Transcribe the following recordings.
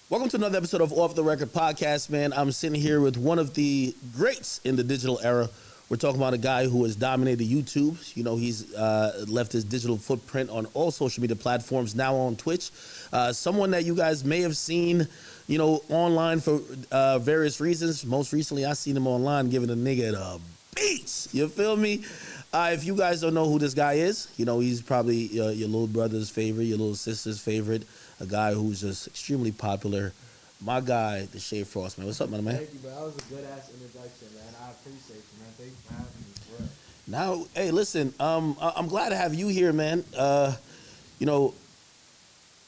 Welcome to another episode of Off the Record Podcast, man. I'm sitting here with one of the greats in the digital era. We're talking about a guy who has dominated YouTube. You know, he's left his digital footprint on all social media platforms, now on Twitch. Someone that you guys may have seen, you know, online for various reasons. Most recently, I seen him online giving a nigga the beats. You feel me? If you guys don't know who this guy is, you know, he's probably your little brother's favorite, your little sister's favorite, a guy who's just extremely popular. My guy, Deshae X OTR, man. What's up, man? Thank you, bro. That was a good-ass introduction, man. I appreciate you, man. Thank you for having me, bro. Now, hey, listen, I'm glad to have you here, man. You know,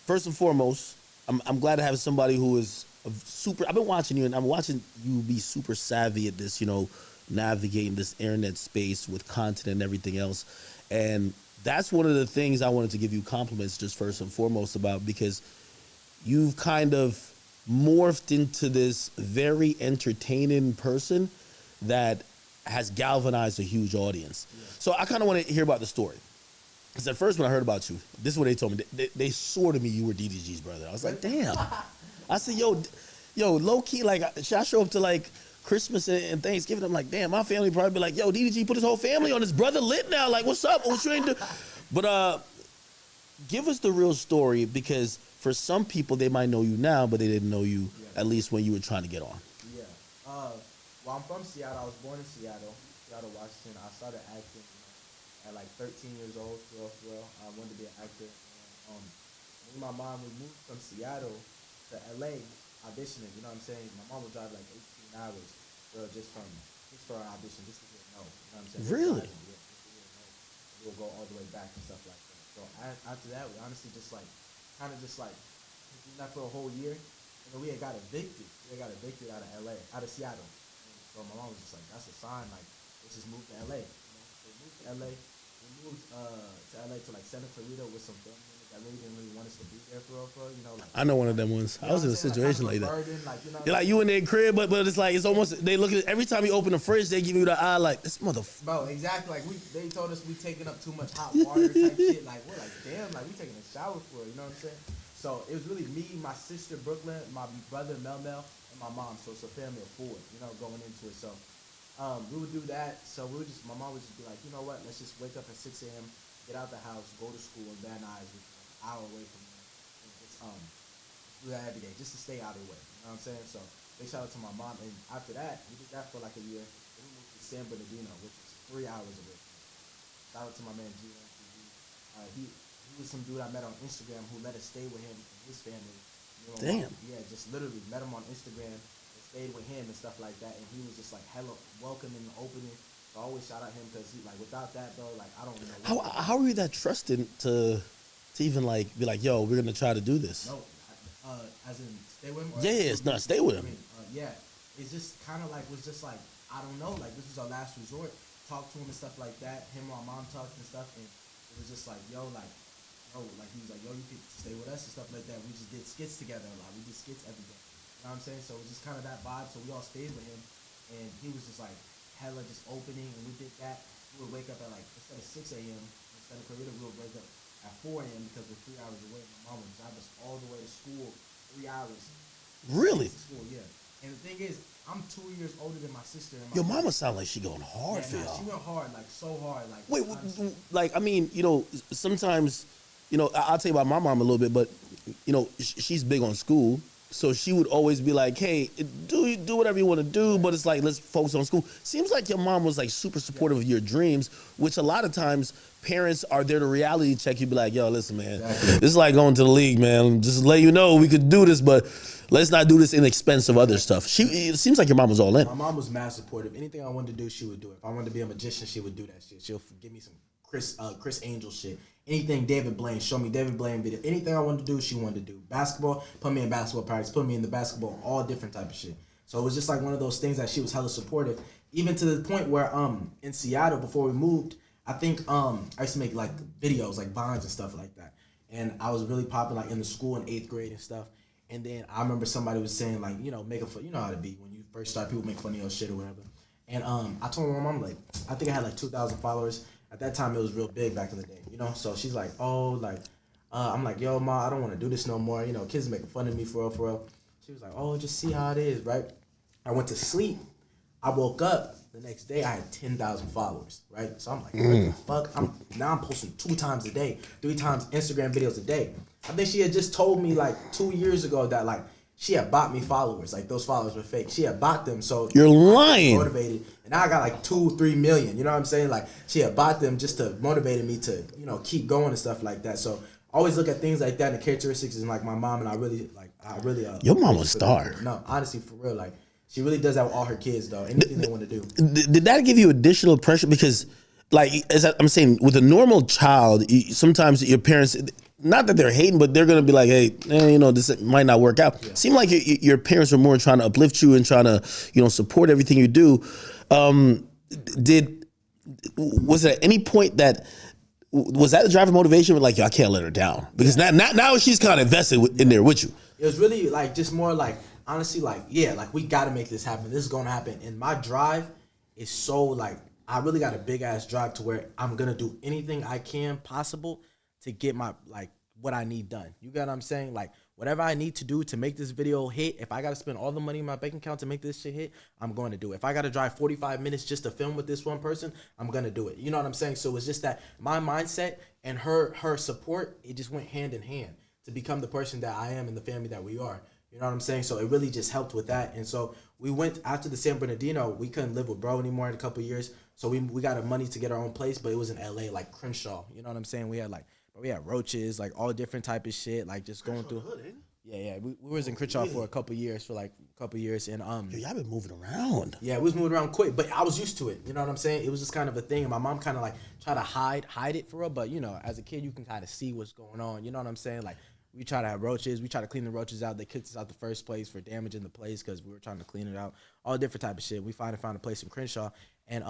first and foremost, I'm glad to have somebody who is super. I've been watching you, and I'm watching you be super savvy at this, you know, navigating this internet space with content and everything else. And that's one of the things I wanted to give you compliments just first and foremost about, because you've kind of morphed into this very entertaining person that has galvanized a huge audience. Yeah. So I kind of want to hear about the story. Because at first when I heard about you, this is what they told me. They swore to me you were DDG's brother. I was like, damn. I said, yo, low key, like, should I show up to like Christmas and Thanksgiving? I'm like, damn, my family probably be like, yo, DDG put his whole family on his brother lit now. Like, what's up? What you ain't do? But give us the real story, because for some people they might know you now, but they didn't know you at least when you were trying to get on. Yeah. Well, I'm from Seattle. I was born in Seattle, Washington. I started acting at like 13 years old. For real. I wanted to be an actor. Me and my mom, we moved from Seattle to LA auditioning. You know what I'm saying? My mom would drive like 18 hours, just for an audition, just to get no. You know what I'm saying? Really? We'll go all the way back and stuff like that. So after that, we honestly just like, kind of just like, did that for a whole year. And then we had got evicted. Out of LA, out of Seattle. And so my mom was just like, that's a sign, like, let's just move to LA. So we moved to LA. We moved to LA to like Santa Clarita with some family members that really didn't want us to be there for real, you know. Like, I know one of them ones. I was in a situation like that. Burden, like, you know, you're like, you in their crib, but it's like, it's almost, they look at every time you open the fridge, they give you the eye like, this motherfucker. Bro, exactly. Like, they told us we taking up too much hot water type shit. Like, we're like, damn, like, we taking a shower for it, you know what I'm saying? So it was really me, my sister Brooklyn, my brother Mel, and my mom. So it's a family of four, you know, going into it. So we would do that. So my mom would just be like, you know what, let's just wake up at 6 a.m., get out the house, go to school in Van Nuys, which is an hour away from there, and just do that every day, just to stay out of the way. You know what I'm saying? So big shout out to my mom. And after that, we did that for like a year. Then we moved to San Bernardino, which is 3 hours away from me. Shout out to my man G on TV. He was some dude I met on Instagram who let us stay with him and his family. You know, damn. Yeah, just literally met him on Instagram and stayed with him and stuff like that. And he was just like hella welcoming and opening. So I always shout out him, because he, like, without that, bro, like, I don't know. How are you that trusting to even like be like, yo, we're gonna try to do this? No, as in stay with him. Yeah, it's not stay with him. Yeah, it's just kind of like, was just like, I don't know, like, this was our last resort. Talk to him and stuff like that. Him and my mom talked and stuff, and it was just like, yo, like, like, he was like, yo, you could stay with us and stuff like that. We just did skits together a lot. We did skits every day. You know what I'm saying? So it was just kind of that vibe. So we all stayed with him, and he was just like hella just opening, and we did that. We would wake up at like, instead of 6 a.m. instead of Clarita, we would wake up at 4 a.m. because we're 3 hours away. My mom would drive us all the way to school, 3 hours. Really? To school, yeah. And the thing is, I'm 2 years older than my sister. And Your mama sound like she going hard for y'all. She went hard, like so hard. Like, wait, like, I mean, you know, sometimes, you know, I'll tell you about my mom a little bit, but, you know, she's big on school. So she would always be like, hey, do whatever you want to do, but it's like, let's focus on school. Seems like your mom was like super supportive of your dreams, which a lot of times parents are there to reality check you, be like, yo, listen, man, this is like going to the league, man. Just let you know we could do this, but let's not do this inexpensive other stuff. It seems like your mom was all in. My mom was mad supportive. Anything I wanted to do, she would do it. If I wanted to be a magician, she would do that shit. She'll give me some Chris Angel shit. Anything David Blaine, show me David Blaine video. Anything I wanted to do, she wanted to do. Basketball, put me in basketball practice, put me in the basketball, all different type of shit. So it was just like one of those things that she was hella supportive. Even to the point where in Seattle, before we moved, I think I used to make like videos, like Vines and stuff like that. And I was really popular like in the school in 8th grade and stuff. And then I remember somebody was saying like, you know, making fun, you know how to be when you first start, people make fun of your shit or whatever. And I told my mom, like, I think I had like 2,000 followers. At that time, it was real big back in the day, you know? So she's like, oh, like, I'm like, yo, ma, I don't want to do this no more. You know, kids making fun of me for real. She was like, oh, just see how it is, right? I went to sleep. I woke up the next day. I had 10,000 followers, right? So I'm like, what the fuck? Now I'm posting 2 times a day, 3 times Instagram videos a day. I think she had just told me like 2 years ago that like she had bought me followers. Like those followers were fake. She had bought them, so you're lying. Motivated, and now I got like 2-3 million. You know what I'm saying? Like she had bought them just to motivate me to keep going and stuff like that. So I always look at things like that and the characteristics and like my mom, and I really your mom was a star. No, honestly, for real, like she really does that with all her kids though. Anything they want to do. Did that give you additional pressure? Because like as I'm saying, with a normal child, sometimes your parents, not that they're hating, but they're gonna be like, hey, this might not work out. Yeah. Seemed like your parents were more trying to uplift you and trying to support everything you do. Was there at any point that was that a driving motivation? With like, yo, I can't let her down because now she's kind of invested in there with you. It was really like just more like honestly like like we got to make this happen. This is gonna happen, and my drive is so like I really got a big ass drive to where I'm gonna do anything I can possible to get my like what I need done. You get what I'm saying? Like whatever I need to do to make this video hit, if I gotta spend all the money in my bank account to make this shit hit, I'm going to do it. If I gotta drive 45 minutes just to film with this one person, I'm gonna do it. You know what I'm saying? So it's just that my mindset and her support, it just went hand in hand to become the person that I am and the family that we are. You know what I'm saying? So it really just helped with that. And so we went after the San Bernardino, we couldn't live with bro anymore in a couple of years. So we got the money to get our own place, but it was in LA, like Crenshaw. You know what I'm saying? We had roaches, like all different type of shit, like just going through. Yeah. We was in Crenshaw for a couple of years, and Yo, y'all been moving around. Yeah, we was moving around quick, but I was used to it. You know what I'm saying? It was just kind of a thing, and my mom kind of like try to hide it for real. But as a kid, you can kind of see what's going on. You know what I'm saying? Like we try to have roaches, we try to clean the roaches out. They kicked us out the first place for damaging the place because we were trying to clean it out. All different type of shit. We finally found a place in Crenshaw, and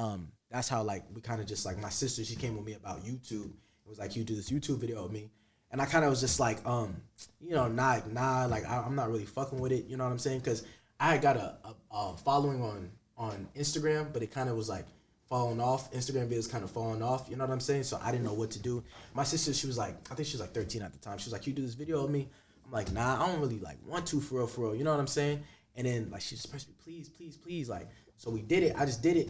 that's how like we kind of just like my sister. She came with me about YouTube. It was like, you do this YouTube video with me. And I kind of was just like, like, I'm not really fucking with it. You know what I'm saying? Because I had got a following on Instagram, but it kind of was like falling off. Instagram videos kind of falling off. You know what I'm saying? So I didn't know what to do. My sister, she was like, I think she was like 13 at the time. She was like, you do this video with me? I'm like, nah, I don't really like want to for real. You know what I'm saying? And then like, she just pressed me, please. Like, so we did it. I just did it.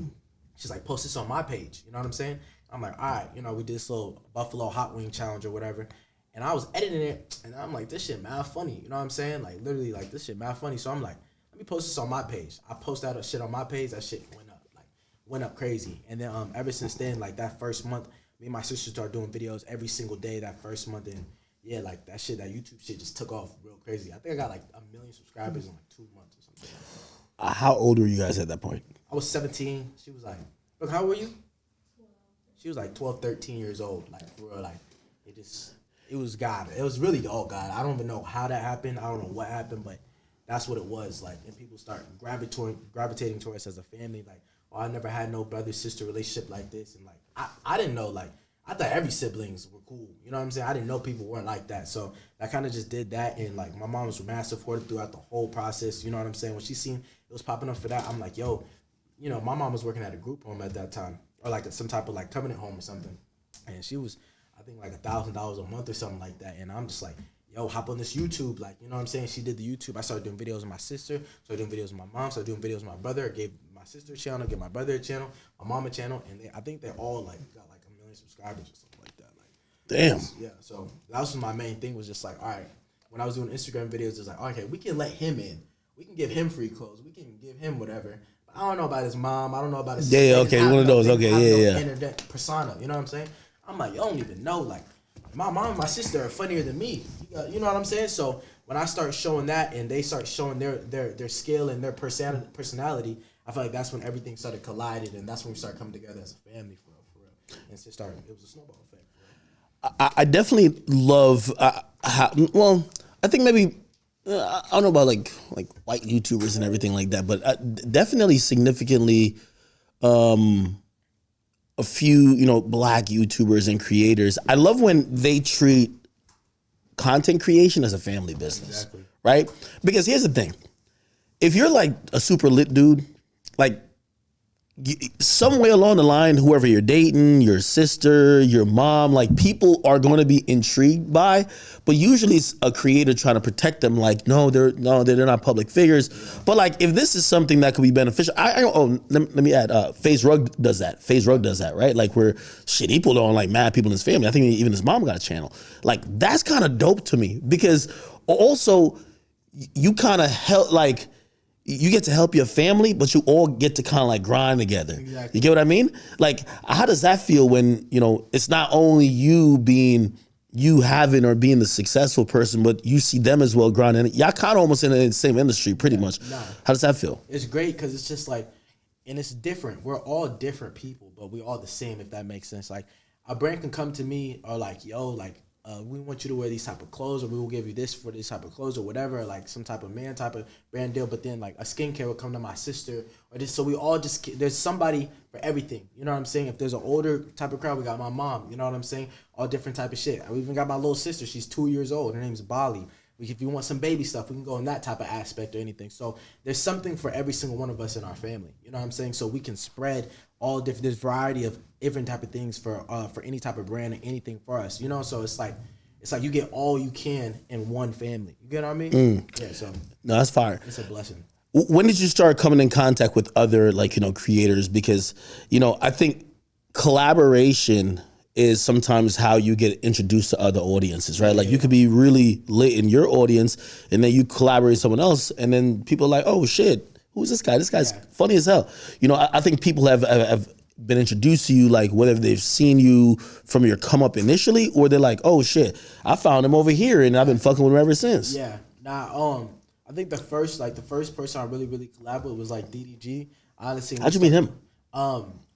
She's like, post this on my page. You know what I'm saying? I'm like, all right, we did this little Buffalo hot wing challenge or whatever. And I was editing it, and I'm like, this shit mad funny. You know what I'm saying? Like, literally, like, this shit mad funny. So I'm like, let me post this on my page. I post that shit on my page. That shit went up crazy. And then ever since then, like, that first month, me and my sister started doing videos every single day that first month. And, yeah, like, that YouTube shit just took off real crazy. I think I got, like, 1 million subscribers in, like, 2 months or something. How old were you guys at that point? I was 17. She was like, look, how old were you? She was like 12, 13 years old. Like, for real, like, it was God. It was really all God. I don't even know how that happened. I don't know what happened, but that's what it was. Like, and people start gravitating towards us as a family. Like, oh, I never had no brother-sister relationship like this. And, like, I didn't know, like, I thought every siblings were cool. You know what I'm saying? I didn't know people weren't like that. So I kind of just did that. And, like, my mom was mad supportive throughout the whole process. You know what I'm saying? When she seen it was popping up for that, I'm like, yo, my mom was working at a group home at that time. Or like some type of like covenant home or something, and she was, I think like $1,000 a month or something like that. And I'm just like, yo, hop on this YouTube, like, you know what I'm saying? She did the YouTube. I started doing videos with my sister, started doing videos with my mom, started doing videos with my brother. I gave my sister a channel, gave my brother a channel, my mom a channel, and I think they're all like got like 1 million subscribers or something like that. Like, damn. Yeah. So that was my main thing, was just like, all right, when I was doing Instagram videos, it's like, okay, we can let him in, we can give him free clothes, we can give him whatever. I don't know about his mom. I don't know about his sister. Yeah, okay, one of those. Okay, yeah. Internet persona. You know what I'm saying? I'm like, you don't even know. Like, my mom and my sister are funnier than me. You know what I'm saying? So when I start showing that and they start showing their skill and their personality, I feel like that's when everything started colliding, and that's when we started coming together as a family for real. And it was a snowball effect. I definitely love. I think maybe. I don't know about like white YouTubers and everything like that, but definitely significantly a few, black YouTubers and creators. I love when they treat content creation as a family business, exactly. Right? Because here's the thing. If you're like a super lit dude, like some way along the line, whoever you're dating, your sister, your mom, like people are going to be intrigued by, but usually it's a creator trying to protect them. Like, no, they're not public figures. But like, if this is something that could be beneficial, let me add, FaZe Rug does that. FaZe Rug does that, right? Like where shit, he pulled on like mad people in his family. I think even his mom got a channel. Like that's kind of dope to me because also you kind of help like, you get to help your family, but you all get to kind of like grind together. Exactly. You get what I mean? Like, how does that feel when, you know, it's not only you being, you having or being the successful person, but you see them as well grinding. Y'all kind of almost in the same industry pretty much. Nah. How does that feel? It's great because it's just like, and it's different. We're all different people, but we're all the same, if that makes sense. Like, a brand can come to me or like, yo, like, we want you to wear these type of clothes, or we will give you this for this type of clothes, or whatever, like some type of man type of brand deal. But then like a skincare will come to my sister, or this. So we all just, there's somebody for everything. You know what I'm saying? If there's an older type of crowd, we got my mom. You know what I'm saying? All different type of shit. We even got my little sister. She's 2 years old. Her name's Bali. If you want some baby stuff, we can go in that type of aspect or anything. So there's something for every single one of us in our family. You know what I'm saying? So we can spread all different, there's variety of different type of things for any type of brand and anything for us. You know, so it's like you get all you can in one family. You get what I mean? Yeah. So no, that's fire. It's a blessing. When did you start coming in contact with other like, you know, creators? Because, you know, I think collaboration is sometimes how you get introduced to other audiences, right? Like you could be really lit in your audience and then you collaborate with someone else and then people are like, oh shit, who's this guy? This guy's funny as hell. You know, I think people have been introduced to you, like whether they've seen you from your come up initially or they're like, oh shit, I found him over here and I've been fucking with him ever since. Yeah. Nah, I think the first person I really collabed with was like DDG. Honestly. How'd you meet him?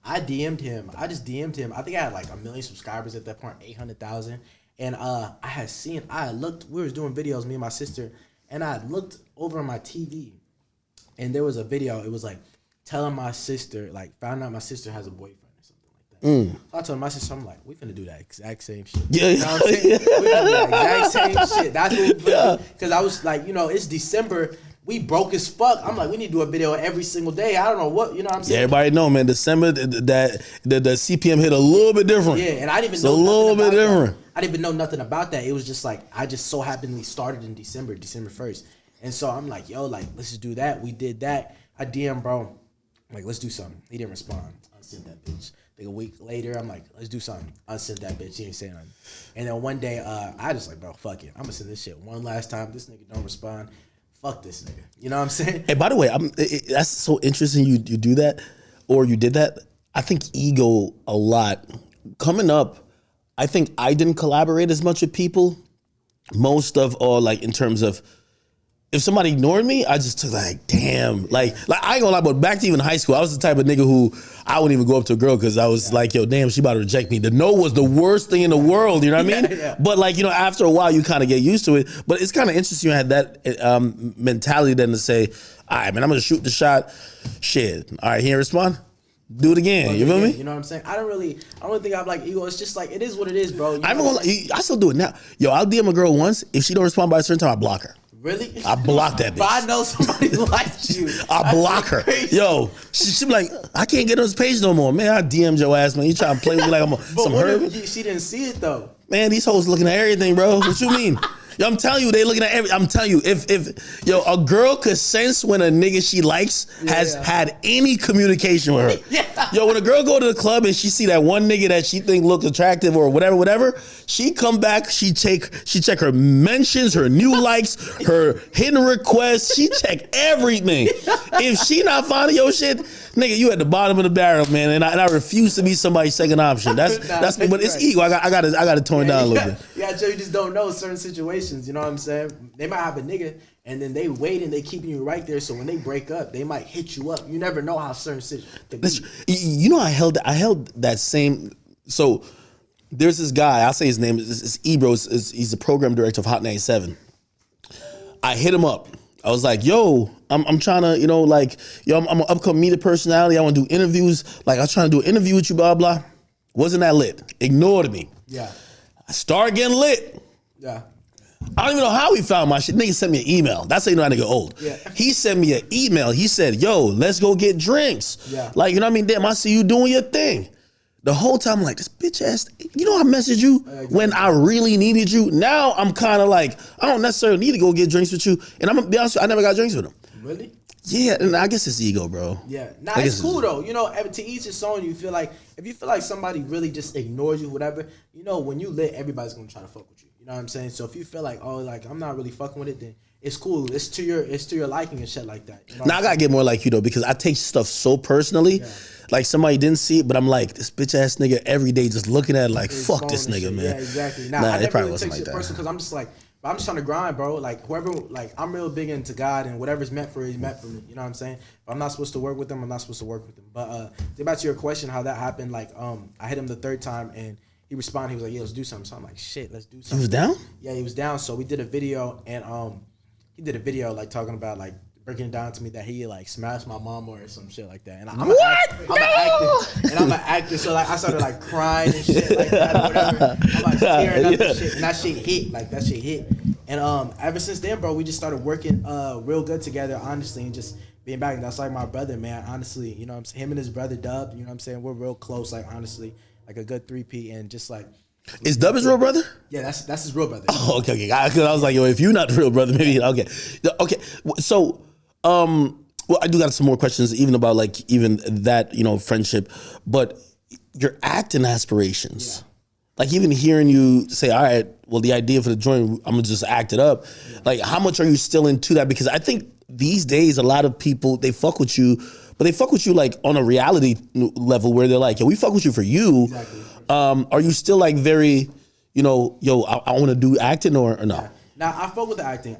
I DM'd him. I just DM'd him. I think I had like 1 million subscribers at that point, 800,000. And I had looked, we was doing videos, me and my sister, and I looked over on my TV and there was a video, it was like telling my sister, like found out my sister has a boyfriend or something like that. So I told my sister, I'm like, we finna do that exact same shit. Yeah. You know what I'm saying? We finna do that exact same shit. That's what we finna do. Because I was like, you know, it's December. We broke as fuck. I'm like, we need to do a video every single day. I don't know what, you know what I'm saying? Yeah, everybody know, man. December, the CPM hit a little bit different. Yeah, and I didn't even know a little bit different. I didn't even know nothing about that. It was just like, I just so happenly started in December 1st. And so I'm like, yo, like, let's just do that. We did that. I DM bro, I'm like, let's do something. He didn't respond. I sent that bitch. Like a week later, I'm like, let's do something. I sent that bitch. He ain't saying nothing. And then one day, I just like, bro, fuck it. I'm gonna send this shit one last time. This nigga don't respond. Fuck this nigga. You know what I'm saying? Hey, by the way, that's so interesting you do that, or you did that. I think ego a lot. Coming up, I think I didn't collaborate as much with people. Most of all, like in terms of, if somebody ignored me, I just took like, damn. Like I ain't gonna lie, but back to even high school, I was the type of nigga who I wouldn't even go up to a girl because I was like, yo, damn, she about to reject me. The no was the worst thing in the world, you know what I mean? Yeah. But like, you know, after a while, you kind of get used to it. But it's kind of interesting you had that mentality then to say, all right, man, I'm gonna shoot the shot. Shit. All right, he didn't respond. Do it again. You feel me? You know what I'm saying? I don't think I'm like ego. It's just like, it is what it is, bro. I still do it now. Yo, I'll DM a girl once. If she don't respond by a certain time, I block her. Really? I block that bitch. But I know somebody likes you. I block her. Crazy. Yo, she be like, I can't get on his page no more. Man, I DM'd your ass, man. You trying to play with me like I'm some herb? She didn't see it though. Man, these hoes looking at everything, bro. What you mean? Yo, I'm telling you, they looking at everything. I'm telling you, if a girl could sense when a nigga she likes has had any communication with her. Yeah. Yo, when a girl go to the club and she see that one nigga that she think look attractive or whatever, she come back, she check her mentions, her new likes, her hidden requests, she check everything. If she not finding your shit, nigga, you at the bottom of the barrel, man, and I refuse to be somebody's second option. That's but it's ego. I got to tone it down a little bit. Yeah, you just don't know certain situations. You know what I'm saying? They might have a nigga and then they wait and they keeping you right there. So when they break up, they might hit you up. You never know how certain situations. You know, I held that same. So there's this guy. I'll say his name is Ebro. He's the program director of Hot 97. I hit him up. I was like, yo, I'm trying to, you know, like, yo, I'm an upcoming media personality. I want to do interviews. Like, I was trying to do an interview with you, blah, blah. Wasn't that lit. Ignored me. Yeah. I started getting lit. Yeah. I don't even know how he found my shit. Nigga sent me an email. That's how you know that nigga old. Yeah. He sent me an email. He said, yo, let's go get drinks. Yeah. Like, you know what I mean? Damn, I see you doing your thing. The whole time I'm like, this bitch ass, you know I messaged you when I really needed you? Now I'm kind of like, I don't necessarily need to go get drinks with you. And I'm going to be honest with you, I never got drinks with him. Really? Yeah, and I guess it's ego, bro. Yeah. Nah, it's cool though. You know, to each his own. You feel like, if you feel like somebody really just ignores you, whatever, you know, when you lit, everybody's going to try to fuck with you. You know what I'm saying? So if you feel like, oh, like I'm not really fucking with it, then it's cool. It's to your liking and shit like that. You know now I gotta get more like you though, because I take stuff so personally. Yeah. Like somebody didn't see it, but I'm like, this bitch ass nigga every day just looking at it like, fuck this nigga, man. Yeah, exactly. Nah, I never really take shit personal because I'm just like, I'm just trying to grind, bro. Like whoever, like I'm real big into God and whatever's meant for is meant for me. You know what I'm saying? If I'm not supposed to work with them, I'm not supposed to work with them. But to get back to your question, how that happened, like I hit him the third time and he responded. He was like, yeah, let's do something. So I'm like, shit, let's do something. He was down? Yeah, he was down. So we did a video and he did a video like talking about like breaking it down to me that he like smashed my mama or some shit like that. And I'm an actor. And I'm an actor, so like I started like crying and shit like that or whatever. I'm like tearing up and shit. And that shit hit. Like that shit hit. And ever since then, bro, we just started working real good together, honestly, and just being back. That's like my brother, man. Honestly, you know what I'm saying? Him and his brother Dub, you know what I'm saying? We're real close, like honestly, like a good 3P and just like. Is Dub his real brother? Yeah, that's his real brother. Oh, okay. Because I was like, yo, if you're not the real brother, maybe okay. Okay. So, well, I do got some more questions, even about like even that, you know, friendship, but your acting aspirations. Yeah. Like even hearing you say, all right, well, the idea for the joint, I'm gonna just act it up. Yeah. Like, how much are you still into that? Because I think these days a lot of people, they fuck with you, but they fuck with you like on a reality level where they're like, yo, we fuck with you for you. Exactly. Are you still like very, you know, yo, I want to do acting or no? Yeah. Now I fuck with the acting.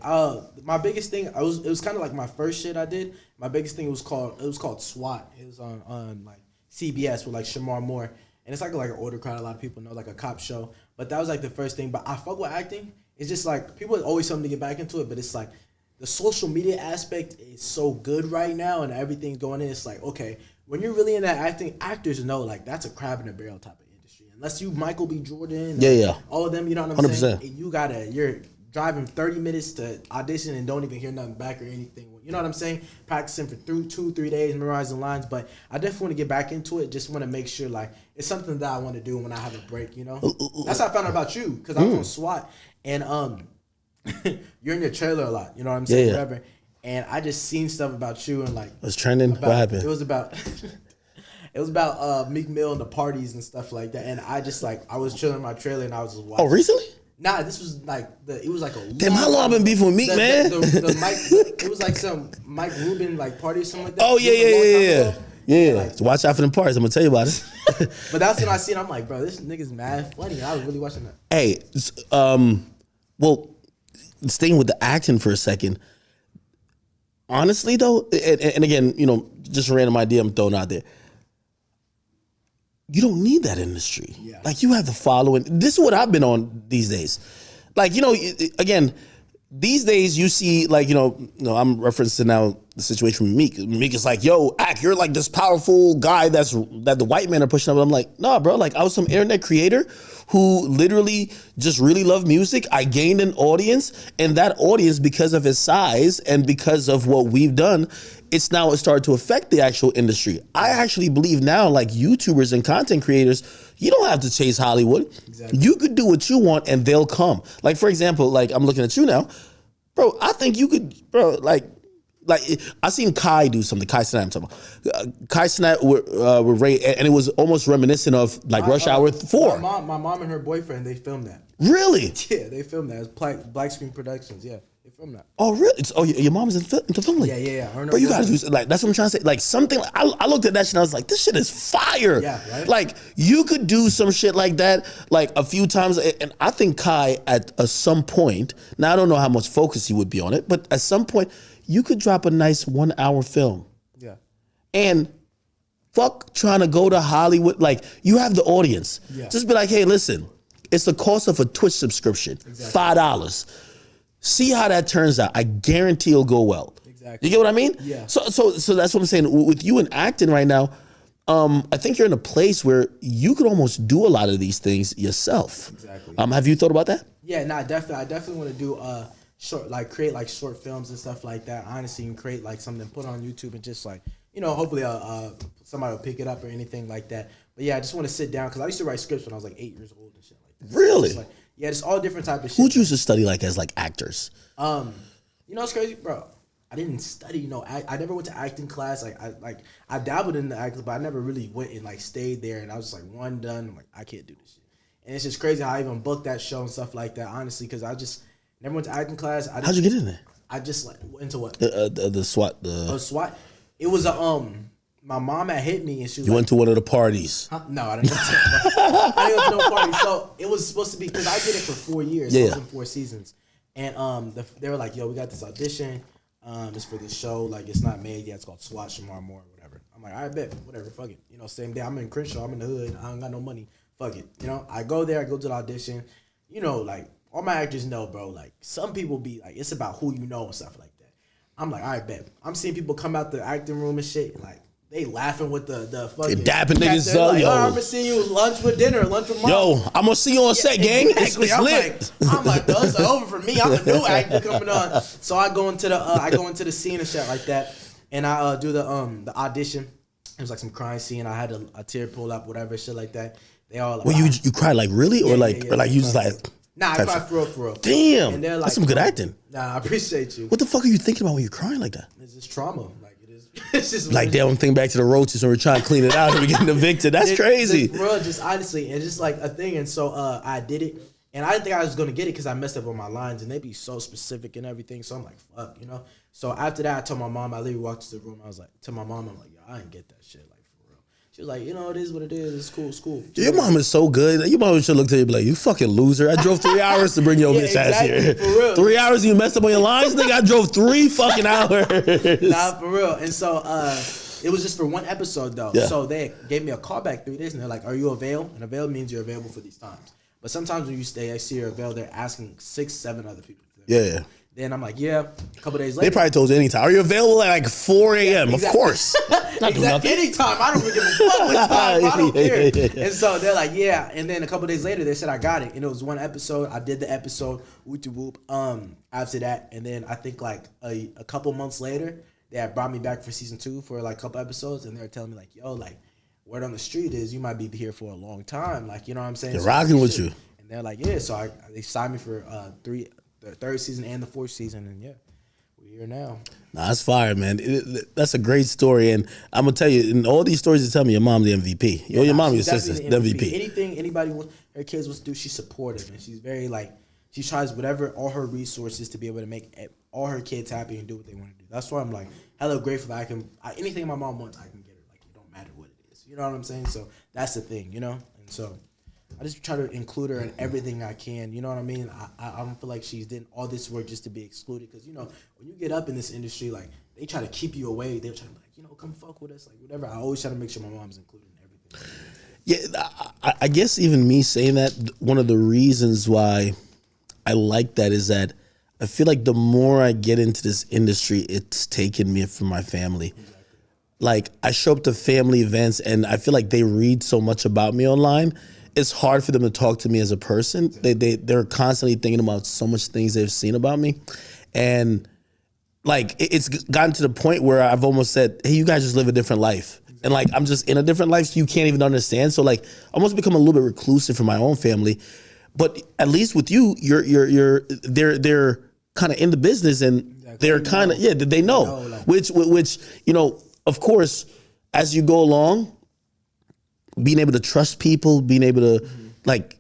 My biggest thing, it was kind of like my first shit I did. My biggest thing was called SWAT. It was on like CBS with like Shamar Moore, and it's like an older crowd. A lot of people know, like a cop show. But that was like the first thing. But I fuck with acting. It's just like people always tell me to get back into it, but it's like the social media aspect is so good right now, and everything's going in. It's like, okay, when you're really in that acting, actors know like that's a crab in a barrel type of industry. Unless you Michael B. Jordan, all of them, you know what I'm 100%. Saying? You're driving 30 minutes to audition and don't even hear nothing back or anything. You know what I'm saying? Practicing for 2-3 days, memorizing lines. But I definitely want to get back into it. Just want to make sure like it's something that I want to do when I have a break. You know, that's how I found out about you because I was on SWAT and you're in your trailer a lot. You know what I'm saying? Whatever. And I just seen stuff about you and like it was trending. What happened? It was about. It was about Meek Mill and the parties and stuff like that. And I just like I was chilling in my trailer and I was just watching. Oh, recently? Nah, this was like it was like a damn. How long been beefing with Meek, man? The Mike, it was like some Mike Rubin like party or something like that. Oh yeah. Like, so watch out for them parties. I'm gonna tell you about it. But that's when I seen. I'm like, bro, this nigga's mad funny. And I was really watching that. Hey, well, staying with the acting for a second. Honestly, though, and again, you know, just a random idea I'm throwing out there. You don't need that industry. Yeah. Like you have the following. This is what I've been on these days. Like, you know, again, these days you see like, you know, I'm referencing now the situation with Meek. Meek is like, yo, Ak, you're like this powerful guy that the white men are pushing up. And I'm like, nah, bro, like I was some internet creator who literally just really loved music. I gained an audience, and that audience, because of his size and because of what we've done, it's started to affect the actual industry. I actually believe now, like YouTubers and content creators, you don't have to chase Hollywood. Exactly. You could do what you want and they'll come. Like, for example, like I'm looking at you now, bro, I think you could, bro, like I seen Kai do something. Kai Cenat, I'm talking about. Kai Cenat were Ray, and it was almost reminiscent of like Rush Hour 4. My mom and her boyfriend, they filmed that. Really? Yeah, they filmed that. It was Black Screen Productions. Yeah, they filmed that. Oh, really? Your mom is into filming? Yeah. Bro, you gotta do like that's what I'm trying to say. Like something. Like, I looked at that shit and I was like, this shit is fire. Yeah, right. Like you could do some shit like that, like a few times. And I think Kai at some point. Now I don't know how much focus he would be on it, but at some point. You could drop a nice 1 hour film. Yeah. And fuck trying to go to Hollywood. Like, you have the audience. Yeah. Just be like, hey, listen, it's the cost of a Twitch subscription. Exactly. $5. See how that turns out. I guarantee it'll go well. Exactly. You get what I mean? Yeah. So that's what I'm saying. With you and acting right now, I think you're in a place where you could almost do a lot of these things yourself. Exactly. Have you thought about that? Yeah, nah, definitely. I definitely want to do short, like create like short films and stuff like that. Honestly, and create like something, put on YouTube, and just like hopefully somebody will pick it up or anything like that. But yeah, I just want to sit down because I used to write scripts when I was like 8 years old and shit like that. Really? So yeah, just all different type of shit. Who'd you used to study like as like actors? It's crazy, bro. I didn't study, I never went to acting class. I dabbled in the acting, but I never really went and like stayed there. And I was just like one done. I'm like, I can't do this shit. And it's just crazy how I even booked that show and stuff like that. Honestly, because I just never went to acting class. How'd you get in there? I just like into what the SWAT. SWAT. It was my mom had hit me and she was You went to one of the parties. Huh? No, I didn't go to I didn't go to no party. So it was supposed to be because I did it for 4 years. Yeah. It was in 4 seasons. And they were like, yo, we got this audition. It's for this show. Like, it's not made yet. It's called SWAT tomorrow morning, whatever. I'm like, all right, bet. Whatever, fuck it. Same day. I'm in Crenshaw. I'm in the hood. I don't got no money. Fuck it. I go there. I go to the audition. Like, all my actors know, bro. Like, some people be like, it's about who you know and stuff like that. I'm like, all right, bet. I'm seeing people come out the acting room and shit. Like, they laughing with the fucking... They dapping niggas up, like, yo. I'm gonna see you lunch with dinner, lunch with mom. Yo, I'm gonna see you on set, gang. Exactly. It's lit. I'm like, it's over for me. I'm a new actor coming on. So I go into the scene and shit like that, and I do the audition. It was like some crime scene. I had a tear pull up, whatever, shit like that. They all like, well, you cried like really, or like you just like. Nah, I cried for real. Damn, and they're like, that's some good acting. Nah, I appreciate you. What the fuck are you thinking about when you're crying like that? It's just trauma. It's just like, damn, I'm thinking back to the roaches and we're trying to clean it out and we're getting evicted. That's crazy. Bro, just honestly, it's just like a thing. And so I did it. And I didn't think I was going to get it because I messed up on my lines and they be so specific and everything. So I'm like, fuck, So after that, I told my mom, I literally walked to the room. I was like, to my mom, I'm like, yo, I didn't get that shit. Like, for real. She was like, it is what it is. It's cool. It's cool. Your mom is so good. Your mom should look to you and be like, you fucking loser. I drove 3 hours to bring your bitch ass here. For real. 3 hours and you messed up on your lines? Nigga, I drove 3 fucking hours. Nah, for real. And so it was just for one episode, though. Yeah. So they gave me a call back 3 days, and they're like, are you available? And available means you're available for these times. But sometimes when you stay, I see you're available, they're asking 6, 7 other people. Yeah. Then I'm like, yeah. A couple days later. They probably told you anytime. Are you available at like 4 a.m.? Yeah, exactly. Of course. Not doing nothing. Anytime. I don't even give a fuck what time. I don't care. And so they're like, yeah. And then a couple days later, they said, I got it. And it was one episode. I did the episode. Whoop. After that. And then I think like a couple months later, they had brought me back for season 2 for like a couple episodes. And they were telling me like, yo, like, word on the street is you might be here for a long time. Like, you know what I'm saying? They're rocking with you. And they're like, yeah. So they signed me for the 3rd season and the 4th season. And yeah, we're here now. Nah, that's fire, man. That's a great story. And I'm going to tell you, in all these stories, you tell me your mom's the MVP. Your mom, your sister's the MVP. Anything anybody wants, her kids wants to do, she's supportive. And she's very like, she tries whatever, all her resources to be able to make all her kids happy and do what they want to do. That's why I'm like, hella grateful that anything my mom wants, I can get her. Like, it don't matter what it is. You know what I'm saying? So that's the thing, And so I just try to include her in everything I can. You know what I mean? I don't feel like she's done all this work just to be excluded. Because, when you get up in this industry, like, they try to keep you away. They're trying to be like, come fuck with us. Like, whatever. I always try to make sure my mom's included in everything. Yeah, I guess even me saying that, one of the reasons why I like that is that I feel like the more I get into this industry, it's taken me from my family. Exactly. Like, I show up to family events and I feel like they read so much about me online. It's hard for them to talk to me as a person. They're constantly thinking about so much things they've seen about me. And like, it's gotten to the point where I've almost said, hey, you guys just live a different life. And like, I'm just in a different life, so you can't even understand. So like, I almost become a little bit reclusive from my own family. But at least with you, they're kind of in the business and they're kind of, they know. Which, of course, as you go along, being able to trust people, being able to, like,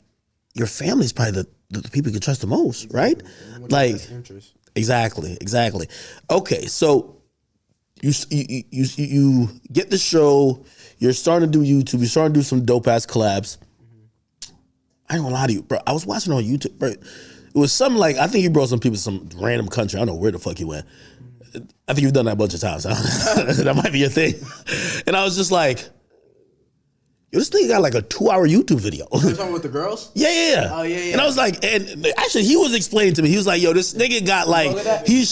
your family is probably the people you can trust the most, right? Like, exactly. Okay, so you get the show, you're starting to do YouTube, you're starting to do some dope ass collabs. I ain't gonna lie to you, bro. I was watching on YouTube, bro. It was something like, I think you brought some people to some random country. I don't know where the fuck you went. I think you've done that a bunch of times. That might be your thing. And I was just like, yo, this nigga got like a 2-hour YouTube video. You talking with the girls? Yeah. Oh, yeah. And I was like, and actually he was explaining to me, he was like, yo, this nigga got like, he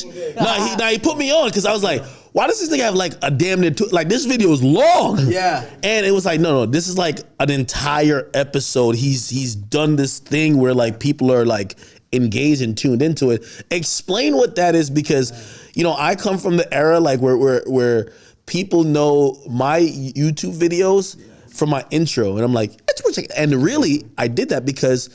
put me on because I was like, why does this nigga have like a damn near like this video is long? Yeah. And it was like, no, this is like an entire episode. He's done this thing where like people are like engaged and tuned into it. Explain what that is, because you know I come from the era like where people know my YouTube videos from my intro, and I'm like, and really I did that because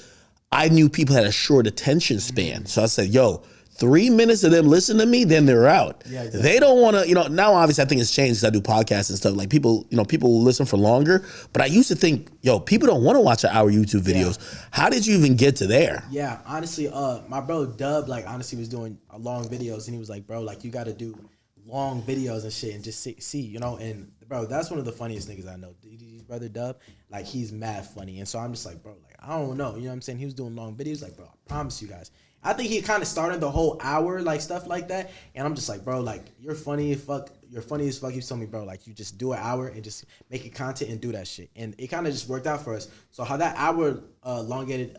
I knew people had a short attention span. So I said, yo, 3 minutes of them listen to me, then they're out. Yeah, exactly. They don't want to, you know, now obviously I think it's changed because I do podcasts and stuff. Like people, you know, people listen for longer. But I used to think, yo, people don't want to watch an hour YouTube videos. Yeah. How did you even get to there? Yeah, honestly, my bro Dub, like honestly was doing long videos, and he was like, bro, like you got to do long videos and shit and just see, you know, and bro, that's one of the funniest niggas I know. DD's brother Dub, like he's mad funny. And so I'm just like, bro, like I don't know, you know what I'm saying? He was doing long videos, like, bro, I promise you guys. I think he kind of started the whole hour, like, stuff like that. And I'm just like, bro, like, you're funny as fuck. You're funny as fuck. You told me, bro, like, you just do an hour and just make it content and do that shit. And it kind of just worked out for us. So how that hour elongated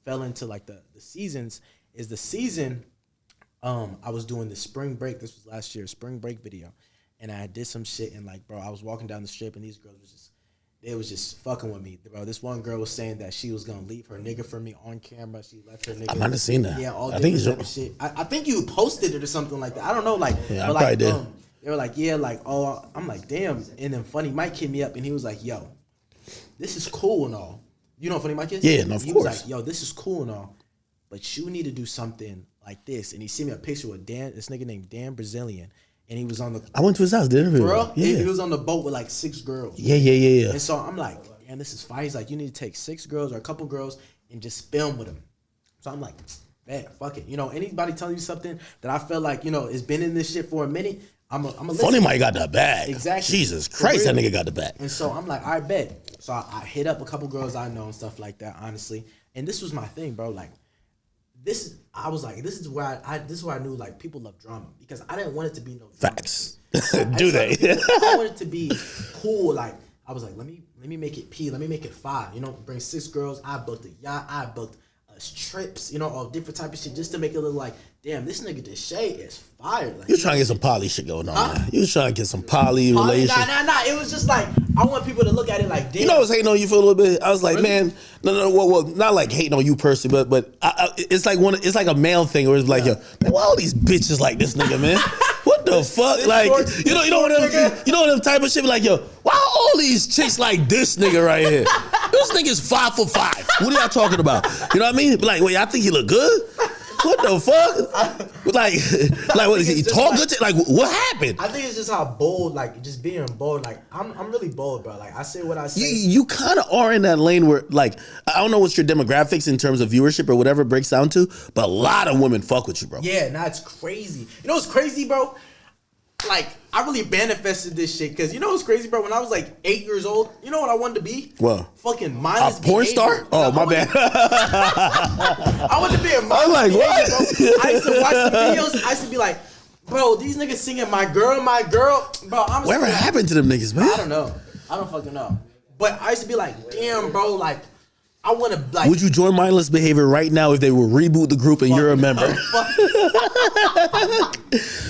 fell into, like, the seasons is the season, I was doing the spring break. This was last year, spring break video. And I did some shit. And, like, bro, I was walking down the strip and these girls was just, they was just fucking with me, bro. This one girl was saying that she was gonna leave her nigga for me on camera. She left her nigga. I might have seen that. Yeah, all different shit. I think you posted it or something like that. I don't know, like, yeah, I probably did. They were like, yeah, like, oh, I'm like, damn. And then Funny Mike hit me up and he was like, yo, this is cool and all. You know what Funny Mike is? Yeah, no, of course. He was like, yo, this is cool and all, but you need to do something like this. And he sent me a picture with this nigga named Dan Brazilian. And he was on the. I went to his house, didn't I? Bro, yeah. He was on the boat with like 6 girls. Yeah. And so I'm like, man, this is fire. He's like, you need to take 6 girls or a couple girls and just film with them. So I'm like, man, fuck it. You know, anybody telling you something that I feel like, you know, has been in this shit for a minute, I'm a listen. Funny Mike got the bag. Exactly. Jesus Christ, that nigga got the bag. And so I'm like, I bet. So I hit up a couple girls I know and stuff like that, honestly. And this was my thing, bro. Like, I was like, this is where I knew like people love drama, because I didn't want it to be no drama. Facts. Do they? I wanted it to be cool. Like I was like, let me make it P. Let me make it 5. You know, bring 6 girls. I booked a yacht. I booked trips. You know, all different type of shit just to make it look like, damn, this nigga Deshae is fire. Like, you was trying to get some poly shit going on, man. You was trying to get some poly relations. Nah. It was just like, I want people to look at it like, damn. You know I was hating on you for a little bit. I was like, really? Man, no, well, not like hating on you personally, but it's like it's like a male thing where it's like, yo, why all these bitches like this nigga, man? What the fuck? Like, you know what them type of shit be like, yo, why all these chicks like this nigga right here? This nigga's 5 for 5. What are y'all talking about? You know what I mean? Like, wait, I think he look good? What the fuck? Like what is he talk good? Like, what happened? I think it's just how bold, like just being bold. Like I'm really bold, bro. Like I say what I say. You kind of are in that lane where, like, I don't know what's your demographics in terms of viewership or whatever it breaks down to, but a lot of women fuck with you, bro. Yeah, nah, it's crazy. You know what's crazy, bro? Like, I really manifested this shit, because you know what's crazy, bro? When I was like 8 years old, you know what I wanted to be? What? Fucking mindless behavior. Porn star? Oh, my bad. I wanted to be a mindless I'm like, behavior, what? bro. I used to watch the videos. I used to be like, bro, these niggas singing my girl. Bro, I'm whatever happened to them niggas, man? I don't know. I don't fucking know. But I used to be like, damn, bro, like, I want to, like. Would you join mindless behavior right now if they would reboot the group and you're a member?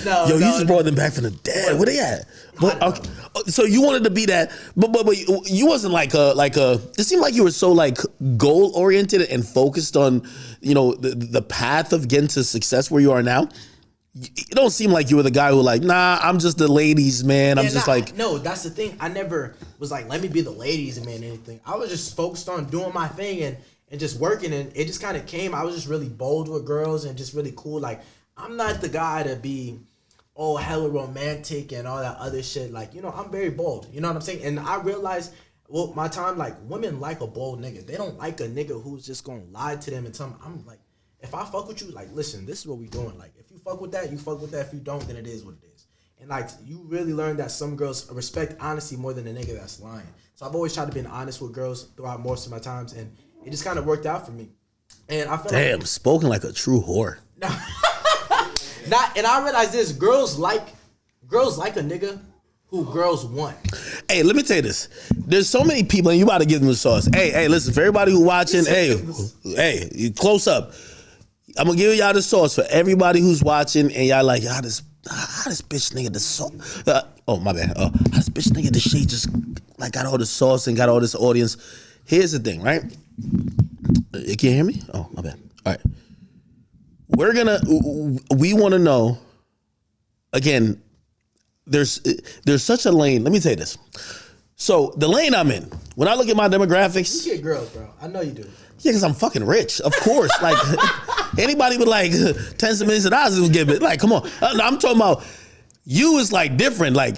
Yo, you just brought them back from the dead. Where they at? But okay, so you wanted to be that, but you wasn't like a. It seemed like you were so like goal oriented and focused on, you know, the path of getting to success where you are now. It don't seem like you were the guy who like, nah, I'm just the ladies man. I'm just like, no, that's the thing. I never was like, let me be the ladies man. Anything. I was just focused on doing my thing and just working, and it just kind of came. I was just really bold with girls and just really cool. Like, I'm not the guy to be hella romantic and all that other shit. Like, you know, I'm very bold. You know what I'm saying? And I realized, well, my time, like, women like a bold nigga. They don't like a nigga who's just gonna lie to them and tell them. I'm like, if I fuck with you, like, listen, this is what we doing. Like, if you fuck with that, you fuck with that. If you don't, then it is what it is. And, like, you really learn that some girls respect honesty more than a nigga that's lying. So I've always tried to be honest with girls throughout most of my times, and it just kind of worked out for me. And I feel damn, like, spoken like a true whore. And I realized this: girls like a nigga who girls want. Hey, let me tell you this. There's so many people, and you about to give them the sauce. Hey, listen, for everybody who watching, hey, you close up. I'm gonna give y'all the sauce for everybody who's watching, and y'all like, how this bitch nigga the sauce? Oh, my bad. How this bitch nigga the shade just like got all the sauce and got all this audience. Here's the thing, right? You can't hear me? Oh, my bad. All right. we want to know, again, there's such a lane. Let me tell you this. So the lane I'm in, when I look at my demographics. You get girls, bro. I know you do. Yeah, because I'm fucking rich, of course. Like, anybody with like tens of millions of dollars will give it. Like, come on. I'm talking about you is like different. Like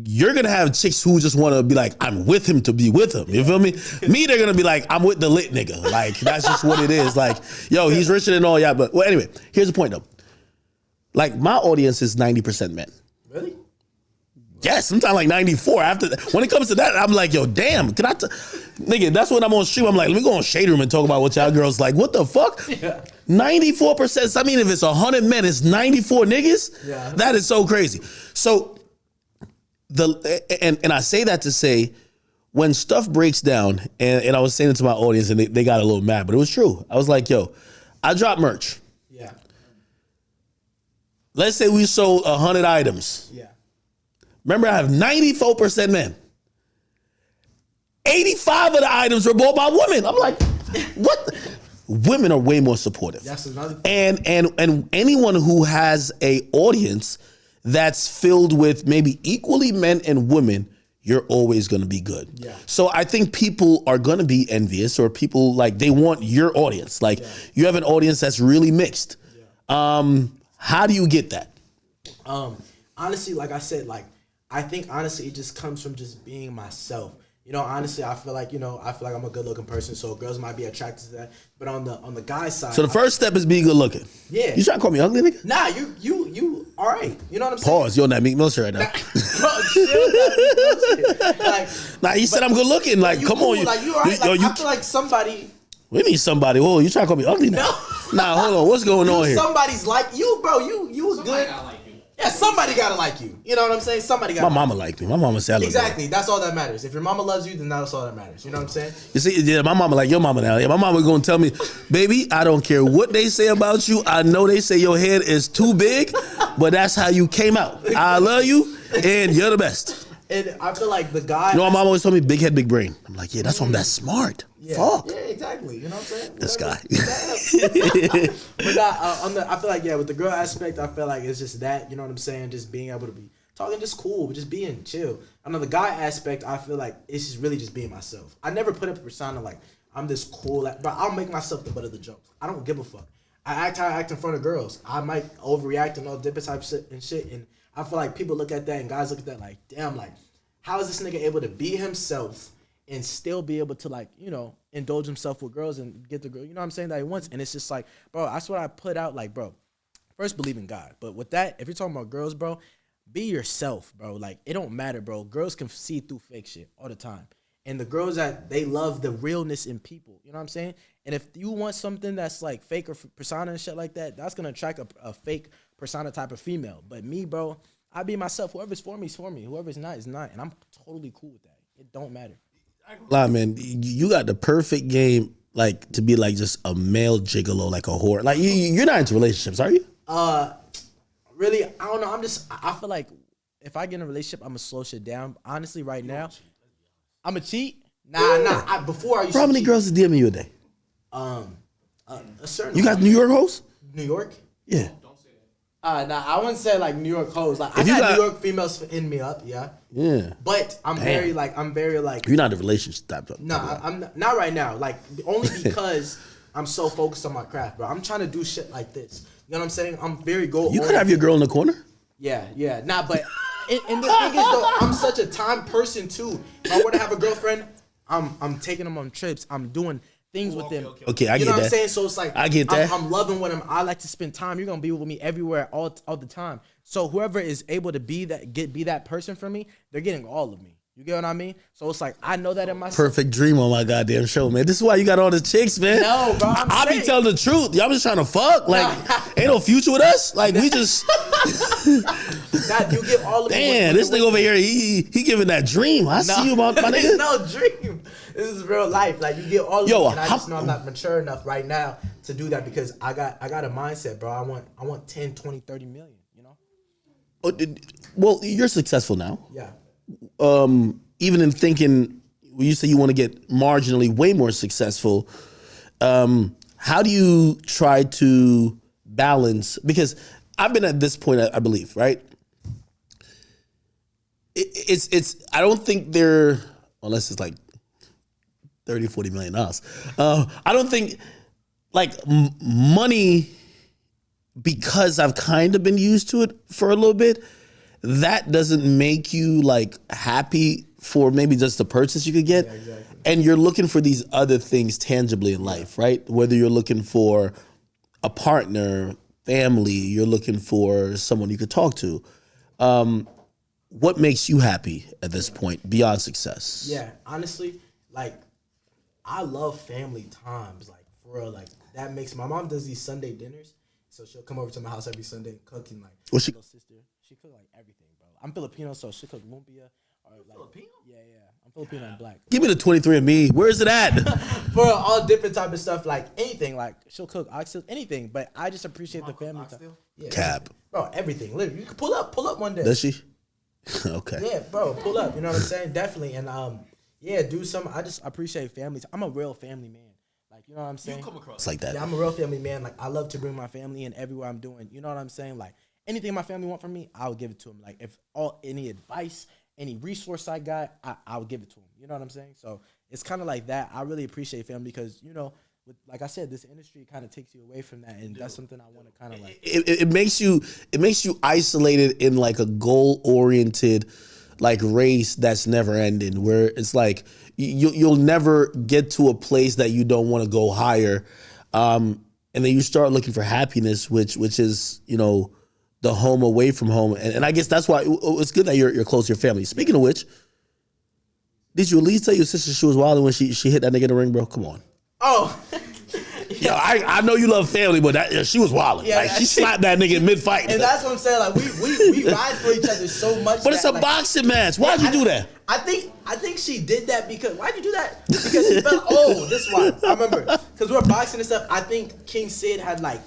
you're going to have chicks who just want to be like, I'm with him to be with him. You feel me? Me, they're going to be like, I'm with the lit nigga. Like, that's just what it is. Like, yo, he's richer than all y'all. But, well, anyway, here's the point, though. Like, my audience is 90% men. Really? Yes, sometimes like 94. When it comes to that, I'm like, yo, damn, nigga, that's when I'm on stream. I'm like, let me go on Shade Room and talk about what y'all girls like. What the fuck? Yeah. 94%. I mean, if it's 100 men, it's 94 niggas. Yeah. That is so crazy. So and I say that to say, when stuff breaks down, and I was saying it to my audience, and they got a little mad, but it was true. I was like, yo, I drop merch. Yeah. Let's say we sold 100 items. Yeah. Remember, I have 94% men. 85 of the items were bought by women. I'm like, what? Women are way more supportive. That's another thing. And anyone who has a audience that's filled with maybe equally men and women, you're always going to be good. Yeah. So I think people are going to be envious, or people like they want your audience. Like you have an audience that's really mixed. Yeah. How do you get that? Honestly, like I said, I think honestly it just comes from just being myself. You know, honestly, I feel like I'm a good looking person, so girls might be attracted to that. But on the guy side, so the first step is being good looking. Yeah. You trying to call me ugly, nigga? Nah, you all right. You know what I'm saying? Pause. You're on that Meek Mill shit right now. Nah, you said I'm good looking. Like, come cool. on, Like you all right. I feel like somebody. We need somebody. Whoa, you trying to call me ugly now? No. Nah, hold on. What's going on here? Somebody's like you, bro. You good. Yeah, somebody gotta like you. You know what I'm saying? Somebody gotta. My mama liked me. My mama said I look exactly. That's all that matters. If your mama loves you, then that's all that matters. You know what I'm saying? You see, yeah, my mama like your mama now. Yeah, my mama gonna tell me, baby, I don't care what they say about you. I know they say your head is too big, but that's how you came out. I love you, and you're the best. And I feel like the guy. You know, my mom always told me big head, big brain. I'm like, yeah, that's why I'm that smart. Yeah, fuck. Yeah, exactly. You know what I'm saying? This guy. But I feel like, with the girl aspect, I feel like it's just that, you know what I'm saying? Just being able to be talking just cool, just being chill. I know the guy aspect, I feel like it's just really just being myself. I never put up a persona like, I'm this cool, but I'll make myself the butt of the jokes. I don't give a fuck. I act how I act in front of girls. I might overreact and all different types of shit, and I feel like people look at that and guys look at that like, damn, like, how is this nigga able to be himself and still be able to, like, you know, indulge himself with girls and get the girl, you know what I'm saying, that he wants. And it's just like, bro, that's what I put out, like, bro, first believe in God. But with that, if you're talking about girls, bro, be yourself, bro. Like, it don't matter, bro. Girls can see through fake shit all the time. And the girls that they love the realness in people, you know what I'm saying? And if you want something that's like fake or persona and shit like that, that's going to attract a fake persona type of female. But me, bro, I be myself. Whoever's for me is for me. Whoever's not is not. And I'm totally cool with that. It don't matter. Nah, man, you got the perfect game, like, to be like just a male gigolo, like a whore. Like, you're not into relationships, are you? Really, I don't know. I feel like if I get in a relationship, I'm gonna slow shit down. Honestly, right now, I'm a cheat. Nah. Before I used to cheat. How many girls is DMing you a day? A certain. You got New York hoes? New York? Yeah. Nah, I wouldn't say like New York hoes. Like, I got New York females in me up, yeah. Yeah. But I'm very like. You're not a relationship type of. No, I'm not right now. Like, only because I'm so focused on my craft, bro. I'm trying to do shit like this. You know what I'm saying? I'm very goal. You could have your girl in the corner. Yeah. Nah, but and the thing is though, I'm such a time person too. If I were to have a girlfriend, I'm taking them on trips. I'm doing things with them. Okay, I get that. You know what I'm saying? So it's like I get that. I'm loving with them. I like to spend time. You're gonna be with me everywhere, all the time. So whoever is able to be that person for me, they're getting all of me. You get what I mean? So it's like I know that in myself. Perfect dream on my goddamn show, man. This is why you got all the chicks, man. No, bro. I be telling the truth. Y'all just trying to fuck. Like, ain't no future with us. Like, we just. God, you get all of me. Damn, this nigga over here, he giving that dream. I see you, my nigga. It's no dream. This is real life. Like, you get all of me, and I just know I'm not mature enough right now to do that because I got a mindset, bro. I want 10, 20, 30 million, you know? Well, you're successful now. Yeah. Even in thinking, you say you want to get marginally way more successful, how do you try to balance, because I've been at this point, I believe, right? It's I don't think they're, unless it's like 30, 40 million dollars. I don't think like money, because I've kind of been used to it for a little bit, that doesn't make you like happy for maybe just the purchase you could get. Yeah, exactly. And you're looking for these other things tangibly in life, right? Whether you're looking for a partner, family, you're looking for someone you could talk to. What makes you happy at this point beyond success? Yeah, honestly, like I love family times. Like for real, like that makes my mom does these Sunday dinners, so she'll come over to my house every Sunday and cook, and like What's she? little sister, she cook like everything, bro. I'm Filipino, so she cook lumpia or like Filipino? Yeah, I'm Filipino and black. Give me the 23andMe. Where is it at? For all different type of stuff, like anything, like she'll cook oxtails, anything. But I just appreciate the family time. Yeah, Cap. bro, everything. Literally, you can pull up one day. Does she? Okay. Yeah, bro, pull up. You know what I'm saying? Definitely. And yeah, do some. I just appreciate families. I'm a real family man. Like, you know what I'm saying? It's like that. Yeah, I'm a real family man. Like, I love to bring my family in everywhere I'm doing. You know what I'm saying? Like, anything my family want from me, I'll give it to them. Like, if any advice, any resource I got, I'll give it to them. You know what I'm saying? So it's kind of like that. I really appreciate family because, you know, like I said, this industry kind of takes you away from that, and that's something I want to kind of like. It makes you isolated in like a goal oriented like race that's never ending, where it's like you'll never get to a place that you don't want to go higher, and then you start looking for happiness, which is, you know, the home away from home, and I guess that's why it's good that you're close to your family. Speaking of which, did you at least tell your sister she was wilding when she hit that nigga in the ring, bro? Come on. Oh, Yo, I know you love family, but she was wilding. Yeah, like she slapped that nigga in mid fight. and that's what I'm saying. Like we ride for each other so much. But it's a like, boxing match. Why'd you do that? I think she did that because why'd you do that? Because she felt this is why I remember because we're boxing and stuff. I think King Sid had like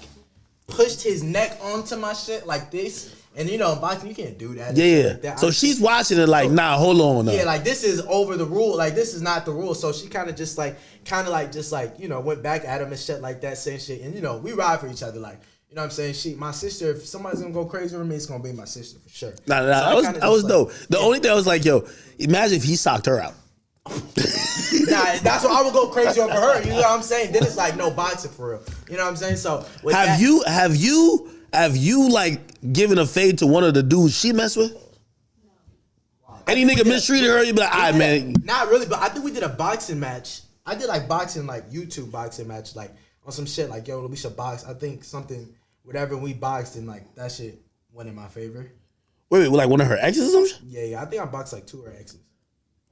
pushed his neck onto my shit like this. And you know, in boxing, you can't do that. Yeah. Like that. So she's watching it like, nah, hold on. Yeah, like this is over the rule. Like this is not the rule. So she kind of just like, you know, went back at him and shit like that, saying shit. And you know, we ride for each other. Like, you know what I'm saying? My sister, if somebody's gonna go crazy with me, it's gonna be my sister for sure. Nah, So that was dope. The only thing I was like, yo, imagine if he socked her out. Nah, that's what I would go crazy over her. You know what I'm saying? Then it's like no boxing for real. You know what I'm saying? So have you like given a fade to one of the dudes she messed with? Any nigga mistreated her, you be like, all right, man. Not really, but I think we did a boxing match. I did like boxing, like YouTube boxing match, like on some shit like, yo, we should box. I think something, whatever we boxed and like that shit went in my favor. Wait, like one of her exes or something? Yeah. I think I boxed like 2 of her exes.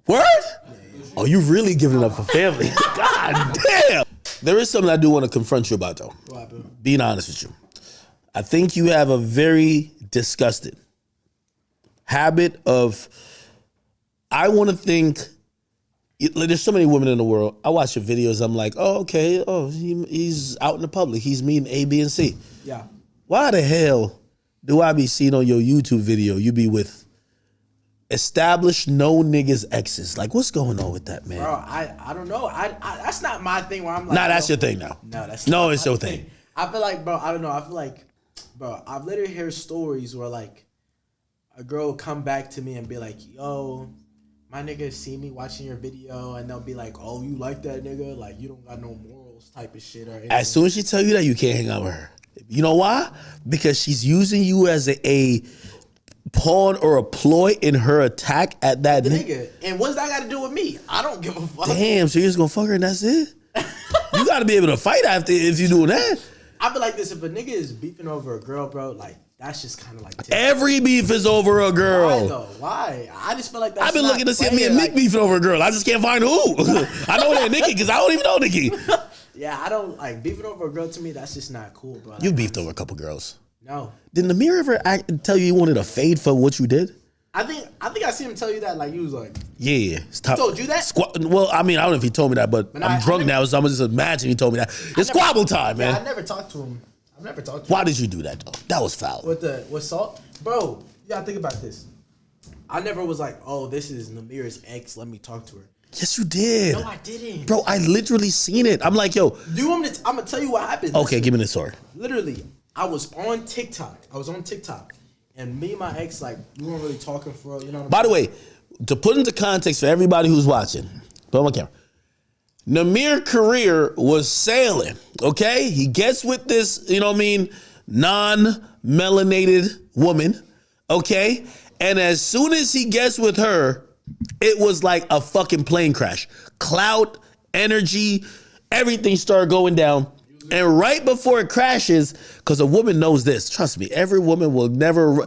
Word? Yeah. Oh, you really giving it up for family. God damn. There is something I do want to confront you about, though. What happened? Being honest with you. I think you have a very disgusted habit of, I want to think, there's so many women in the world. I watch your videos. I'm like, oh, okay. Oh, he's out in the public. He's meeting A, B, and C. Yeah. Why the hell do I be seeing on your YouTube video you be with established no niggas exes? Like, what's going on with that, man? Bro, I don't know. I that's not my thing where I'm like, Nah, that's your thing now. No, that's no, not it's my your thing. I feel like, bro, I don't know. I feel like, bro, I've literally heard stories where like a girl will come back to me and be like, yo, my nigga see me watching your video, and they'll be like, oh, you like that nigga? Like, you don't got no morals type of shit or anything. As soon as she tell you that, you can't hang out with her. You know why? Because she's using you as a pawn or a ploy in her attack at that nigga. And what's that got to do with me? I don't give a fuck. Damn, so you're just gonna fuck her and that's it? You gotta be able to fight after if you're doing that. I feel like this, if a nigga is beefing over a girl, bro, like, that's just kind of like every beef is over a girl. Why though? Why? I just feel like that's I've been looking to see me and Mick beefing over a girl. I just can't find who. I know that Nikki because I don't even know Nikki. Yeah, I don't like beefing over a girl. To me, that's just not cool, bro. You beefed over a couple girls. No. Did Nahmir ever tell you he wanted a fade for what you did? I think I see him tell you that. Like, he was like, yeah. He told you that? Well, I mean, I don't know if he told me that, but I'm drunk now, so I'm just imagine he told me that. It's squabble time, man. I never talked to him. I've never talked to him. Why did you do that, though? That was foul. With Salt? Bro, you gotta think about this. I never was like, oh, this is Nahmir's ex, let me talk to her. Yes, you did. No, I didn't. Bro, I literally seen it. I'm like, yo. Do you want me to? I'm gonna tell you what happened. Okay, give me the story. Literally, I was on TikTok. And me and my ex, like, we weren't really talking for, you know what I'm By the way, to put into context for everybody who's watching, put on my camera. Nahmir's career was sailing, okay? He gets with this, you know what I mean, non-melanated woman, okay? And as soon as he gets with her, it was like a fucking plane crash. Clout, energy, everything started going down. And right before it crashes, because a woman knows this, trust me, every woman will never,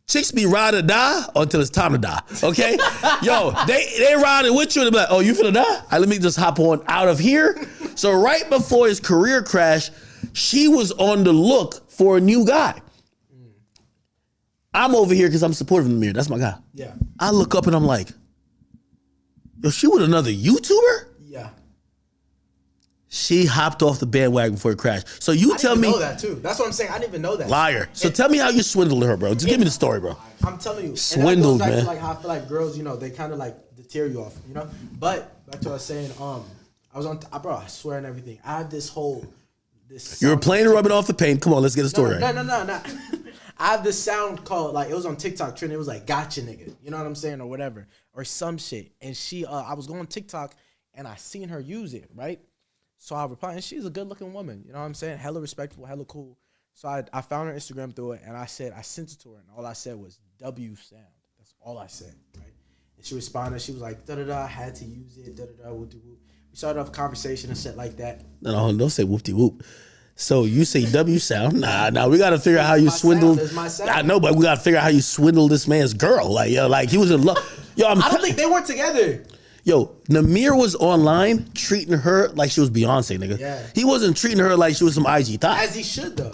chicks be ride or die until it's time to die, okay? They riding with you and they be like, oh, you finna die? All right, let me just hop on out of here. So right before his career crash, she was on the look for a new guy. I'm over here because I'm supportive of Nahmir. That's my guy. Yeah. I look up and I'm like, yo, she with another YouTuber? Yeah. She hopped off the bandwagon before it crashed. So you tell me. I didn't know that too. That's what I'm saying. I didn't even know that. Liar. So tell me how you swindled her, bro. Just give me the story, bro. I'm telling you. Swindled, and that goes back man. to like how I feel like girls, they kind of like deter you off, But back to what I was saying, I was on, bro, I swear and everything. I had this. You were playing rubbing off the paint. Come on, let's get the story right. No. I have this sound called, like, it was on TikTok trend. It was like, gotcha, nigga. You know what I'm saying? Or whatever. Or some shit. And she, I was going TikTok and I seen her use it, right? So I replied, and she's a good looking woman. You know what I'm saying? Hella respectful, hella cool. So I found her Instagram through it and I sent it to her. And all I said was, W sound. That's all I said, right? And she responded. She was like, da-da-da, I had to use it, da-da-da, whoop-de-whoop. We started off a conversation and shit like that. No, don't say whoop-de-whoop. So you say W sound? Nah. We got to figure out how you swindled. That's my sound. I know, but we got to figure out how you swindled this man's girl. Like he was in love. Yo, I don't think they were together. Yo, Nahmir was online treating her like she was Beyonce, nigga. Yeah. He wasn't treating her like she was some IG thot. As he should, though.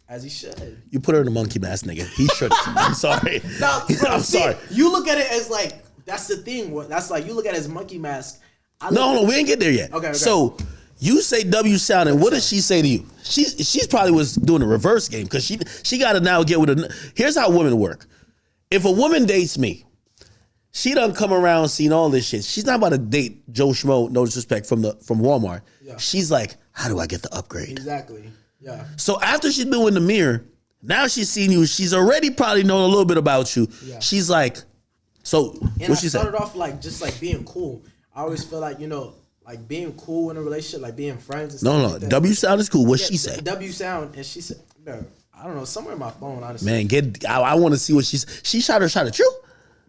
As he should. You put her in a monkey mask, nigga. He should. I'm sorry. No, bro, I'm sorry. You look at it as like, that's the thing. That's like, you look at it as monkey mask. No, we ain't get there yet. Okay. So you say W sound, and what does she say to you? She's probably was doing a reverse game because she got to now get with a. Here's how women work. If a woman dates me, she done come around seen all this shit. She's not about to date Joe Schmo, no disrespect, from Walmart. Yeah. She's like, how do I get the upgrade? Exactly. Yeah. So after she's been with Nahmir, now she's seen you. She's already probably known a little bit about you. Yeah. She's like, so what she said? Started off like just like being cool. I always feel like, like being cool in a relationship, like being friends and stuff. No. Like that. W sound is cool. What she said? W sound, and she said, bro, I don't know, somewhere in my phone, honestly. Man, I want to see what she shot at you?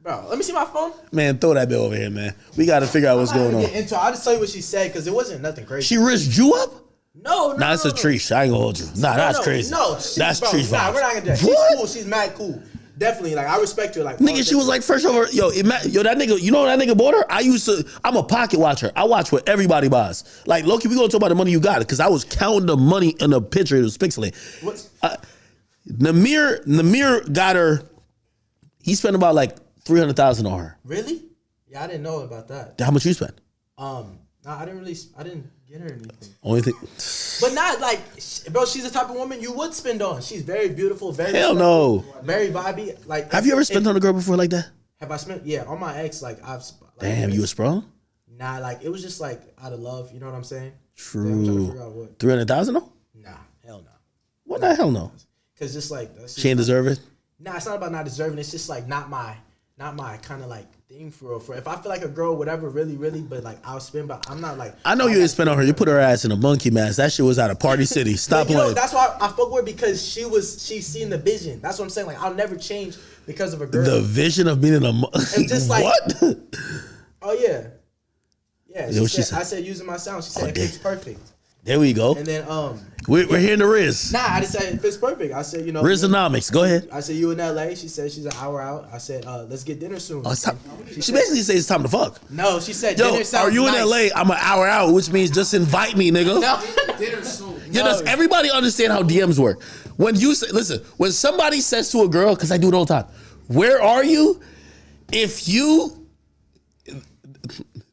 Bro, let me see my phone. Man, throw that bill over here, man. We got to figure out what's going on. I'll just tell you what she said because it wasn't nothing crazy. She risked you up? No. Nah, that's a Trish. I ain't gonna hold you. Nah, that's crazy. No, that's Trish vibes. Nah, we're not gonna do that. She's cool. She's mad cool. Definitely, like, I respect her. Like, nigga, she was like fresh over. Yo, that nigga, you know what that nigga bought her? I'm a pocket watcher. I watch what everybody buys. Like, Loki, we gonna talk about the money you got because I was counting the money in the picture. It was pixelated. Nahmir got her. He spent about like $300,000 on her. Really? Yeah, I didn't know about that. How much you spent? I didn't get her anything. Only thing. But not like, bro, she's the type of woman you would spend on. She's very beautiful, very hell no, very vibey. Like, have you ever spent on a girl before like that? Have I spent? Yeah, on my ex. Like, I've. Like, damn, you was sprung? Nah, like it was just like out of love. You know what I'm saying? True. Yeah, I'm trying to figure out what. 300,000 though? Nah, hell no. What the hell no? Because just like she ain't deserve it. Nah, it's not about not deserving. It's just like not my kind of like thing for real. If I feel like a girl, whatever, really, but like I'll spend, but I'm not like. I know you didn't spend on her. You put her ass in a monkey mask. That shit was out of Party City. Stop playing. That's why I fuck with her because she's seen the vision. That's what I'm saying. Like I'll never change because of a girl. The vision of being in a just like what? Oh yeah. Yeah. She said, I said using my sound. She said it fits perfect. There we go. And then we're hearing the Riz. Nah, I just said it fits perfect. I said, Rizonomics. Go ahead. I said you in LA. She said she's an hour out. I said let's get dinner soon. Oh, she basically says it's time to fuck. No, she said yo, dinner sounds are you nice. in LA? I'm an hour out, which means just invite me, nigga. No. Dinner soon. You know, everybody understand how DMs work. When you say, listen, when somebody says to a girl, because I do it all the time, where are you? If you,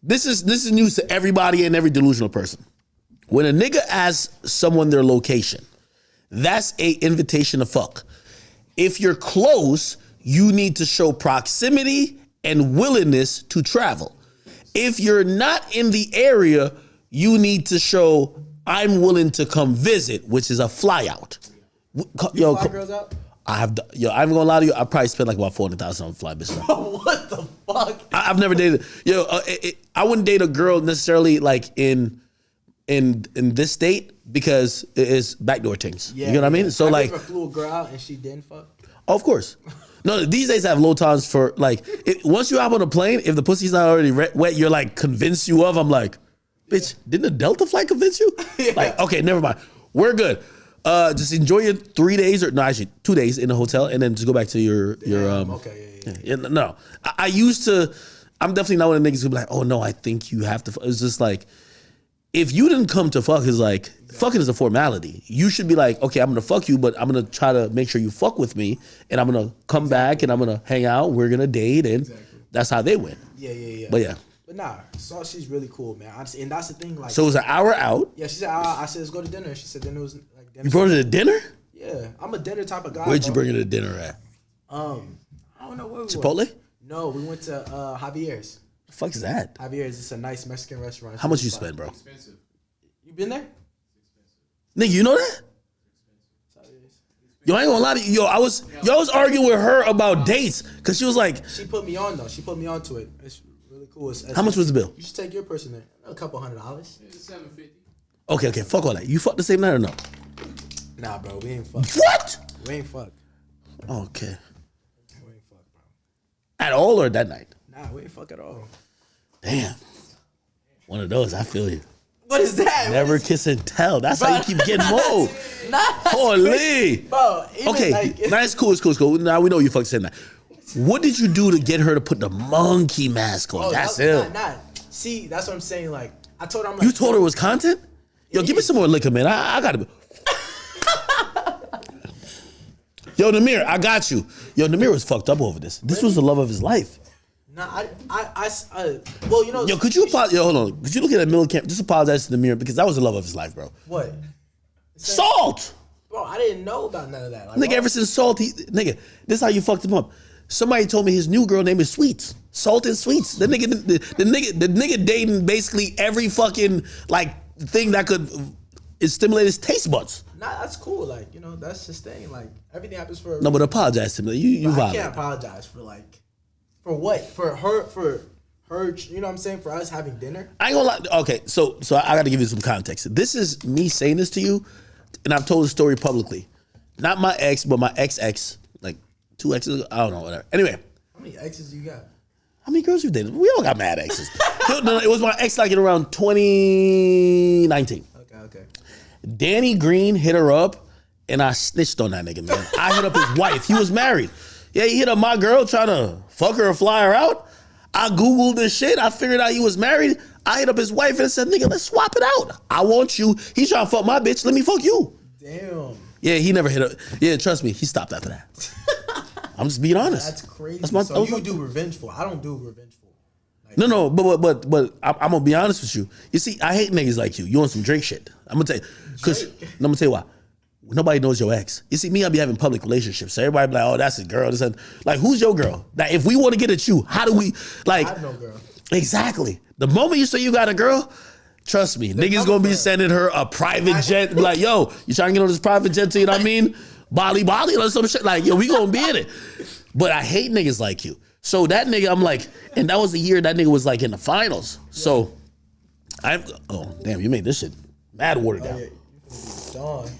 this is news to everybody and every delusional person. When a nigga asks someone their location, that's a invitation to fuck. If you're close, you need to show proximity and willingness to travel. If you're not in the area, you need to show I'm willing to come visit, which is a fly out. You fly girls out? I'm gonna lie to you. I probably spent like about $400,000 on fly bitch. What the fuck? I've never dated. I wouldn't date a girl necessarily like in this state because it is backdoor things. Yeah, you know what I mean? So like, ever flew a girl out and she didn't fuck? Oh, of course. No, these days I have low tolerance for like. Once you hop on a plane, if the pussy's not already wet, you're like convinced you of. I'm like, bitch, didn't the Delta flight convince you? Yeah. Like, okay, never mind. We're good. Just enjoy your 3 days or no, actually 2 days in the hotel, and then just go back to your Okay, yeah. No, I used to. I'm definitely not one of the niggas who be like, oh no, I think you have to. It's just like, if you didn't come to fuck, is like fucking is a formality. You should be like, okay, I'm gonna fuck you, but I'm gonna try to make sure you fuck with me, and I'm gonna come back and I'm gonna hang out. We're gonna date, and that's how they went. Yeah. But yeah. But nah, so she's really cool, man. And that's the thing. Like, so it was an hour out. Yeah, she said. I said let's go to dinner. She said then it was like dinner. You brought her to dinner? Yeah, I'm a dinner type of guy. Where'd you bring her to dinner at? I don't know where we Chipotle? went. No, we went to Javier's. The fuck is that? Javier's. It's a nice Mexican restaurant. How much you spend, bro? Expensive. You been there? Nigga, you know that? Yo, I ain't gonna lie to you. Yo, I was arguing with her about dates because she was like, she put me on though. She put me on to it. It's really cool. How much was the bill? You should take your person there. A couple $100. It's $750. Okay, fuck all that. You fucked the same night or no? Nah, bro, we ain't fuck. What? We ain't fuck. Okay. We ain't fuck, bro. At all or that night? Nah, we ain't fuck at all. Damn. One of those, I feel you. What is that? Never kiss and tell. That's how you keep getting more. Nah, Holy. bro. Okay, like, nice, cool. Now we know you fucked the same night. What did you do to get her to put the monkey mask on? That's it. Nah. See, that's what I'm saying. Like, I told her, I'm like, You told her it was content? Yo, give me some more liquor, man. I gotta. Yo, Nahmir, I got you. Yo, Nahmir was fucked up over this. This was the love of his life. Nah, well, you know. Yo, could you apologize? Yo, hold on. Could you look at that middle camp? Just apologize to Nahmir because that was the love of his life, bro. What? Salt! Bro, I didn't know about none of that. Like, Nigga, ever since Salt, nigga, this is how you fucked him up. Somebody told me his new girl name is Sweets. Salt and Sweets. The nigga dating basically every fucking like thing that could stimulate his taste buds. Nah, that's cool. Like, you know, that's his thing. Like, everything happens for a reason. No, but apologize to me. You I violate. can't apologize for what? For her, you know what I'm saying? For us having dinner? I ain't gonna lie. Okay, so I gotta give you some context. This is me saying this to you, and I've told the story publicly. Not my ex, but my ex, like 2 exes ago. I don't know, whatever. Anyway. How many exes you got? How many girls you dated? We all got mad exes. No, it was my ex like in around 2019. Okay. Danny Green hit her up, and I snitched on that nigga, man. I hit up his wife. He was married. Yeah, he hit up my girl trying to fuck her or fly her out. I Googled this shit. I figured out he was married. I hit up his wife and said, nigga, let's swap it out. I want you. He's trying to fuck my bitch. Let me fuck you. Damn. Yeah, he never hit her. Yeah, trust me. He stopped after that. I'm just being honest. That's crazy. So you do revengeful. I don't do revengeful. Like, No, but I'm gonna be honest with you. You see, I hate niggas like you. You want some Drake shit? I'm gonna tell you, I'm gonna tell you why. Nobody knows your ex. You see, me, I be having public relationships. So everybody be like, oh, that's his girl. This and like, who's your girl? Like, if we want to get at you, how do we like? I have no girl. Exactly. The moment you say you got a girl, trust me, niggas gonna be sending her a private jet. Be like, yo, you trying to get on this private jet to, you know what I mean? Bali, or some shit. Like, yo, we gonna be in it. But I hate niggas like you. So that nigga, I'm like, and that was the year that nigga was like in the finals. So oh, damn, you made this shit mad watered down. Dawn.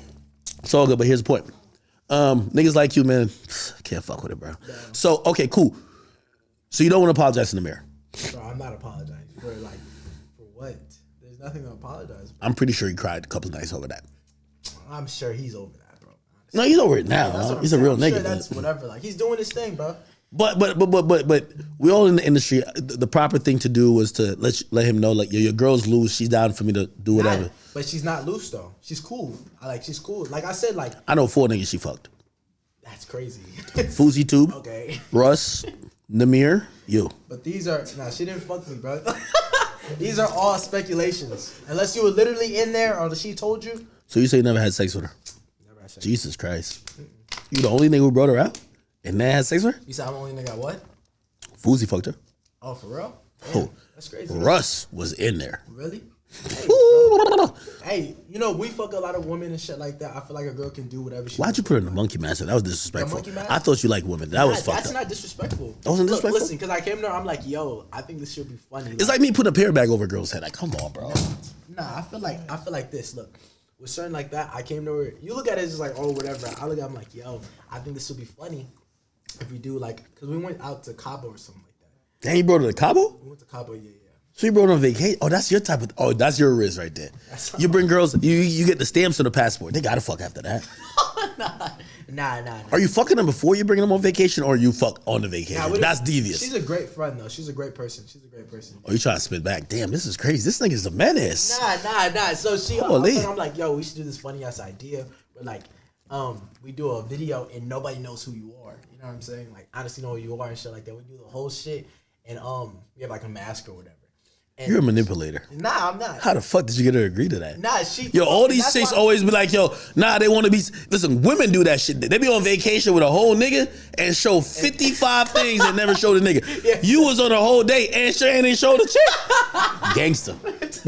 It's all good, but here's the point. Niggas like you, man, can't fuck with it, bro. So, okay, cool. So you don't want to apologize in the mirror? Bro, I'm not apologizing. For what? There's nothing to apologize for. I'm pretty sure he cried a couple of nights over that. I'm sure he's over that, bro. Honestly. No, he's over it now. Huh? He's a real nigga. Sure that's whatever. Like, he's doing his thing, bro. But we all in the industry. The proper thing to do was to let him know, like, your girl's loose. She's down for me to do whatever. But she's not loose though. She's cool. She's cool. Like I said, like I know 4 niggas she fucked. That's crazy. Fuzi Tube. Okay. Russ, Nahmir, you. But these are she didn't fuck me, bro. These are all speculations. Unless you were literally in there or she told you. So you say you never had sex with her? Never had sex. Jesus Christ. You the only nigga who brought her out and then had sex with her? You said I'm the only nigga what? Fuzi fucked her. Oh, for real? Oh, that's crazy. Russ was in there. Really? Hey, you know, we fuck a lot of women and shit like that. I feel like a girl can do whatever she Why'd wants. you put it in the monkey mask? That was disrespectful. monkey mask? I thought you liked women. That was fucked That's up. not disrespectful. That wasn't disrespectful? Listen, because I came there, I'm like, yo, I think this should be funny. It's like me putting a pear bag over a girl's head. Like, come on, bro. Nah, I feel like this. Look, with certain like that, I came to her. You look at it as just like, oh, whatever. I look at it, I'm like, yo, I think this would be funny if we do like, because we went out to Cabo or something like that. Damn, you brought her to Cabo? We went to Cabo, yeah. So you brought her on vacation? Oh, that's your type of. Oh, that's your risk right there. You bring girls. You get the stamps on the passport. They gotta fuck after that. Nah. Are you fucking them before you bring them on vacation, or you fuck on the vacation? That's devious. She's a great friend though. She's a great person. Oh, you trying to spit back? Damn, this is crazy. This nigga's a menace. Nah. So Holy. I'm like, yo, we should do this funny ass idea. But like, we do a video and nobody knows who you are. You know what I'm saying? Like, honestly, know who you are and shit like that. We do the whole shit, and we have like a mask or whatever. And You're a manipulator. Nah, I'm not. How the fuck did you get her to agree to that? Nah, Yo, all these chicks always be like, yo, nah, they want to be. Listen, women do that shit. They be on vacation with a whole nigga and show 55 things and never show the nigga. Yeah. You was on a whole date and sure ain't show the chick. Gangster.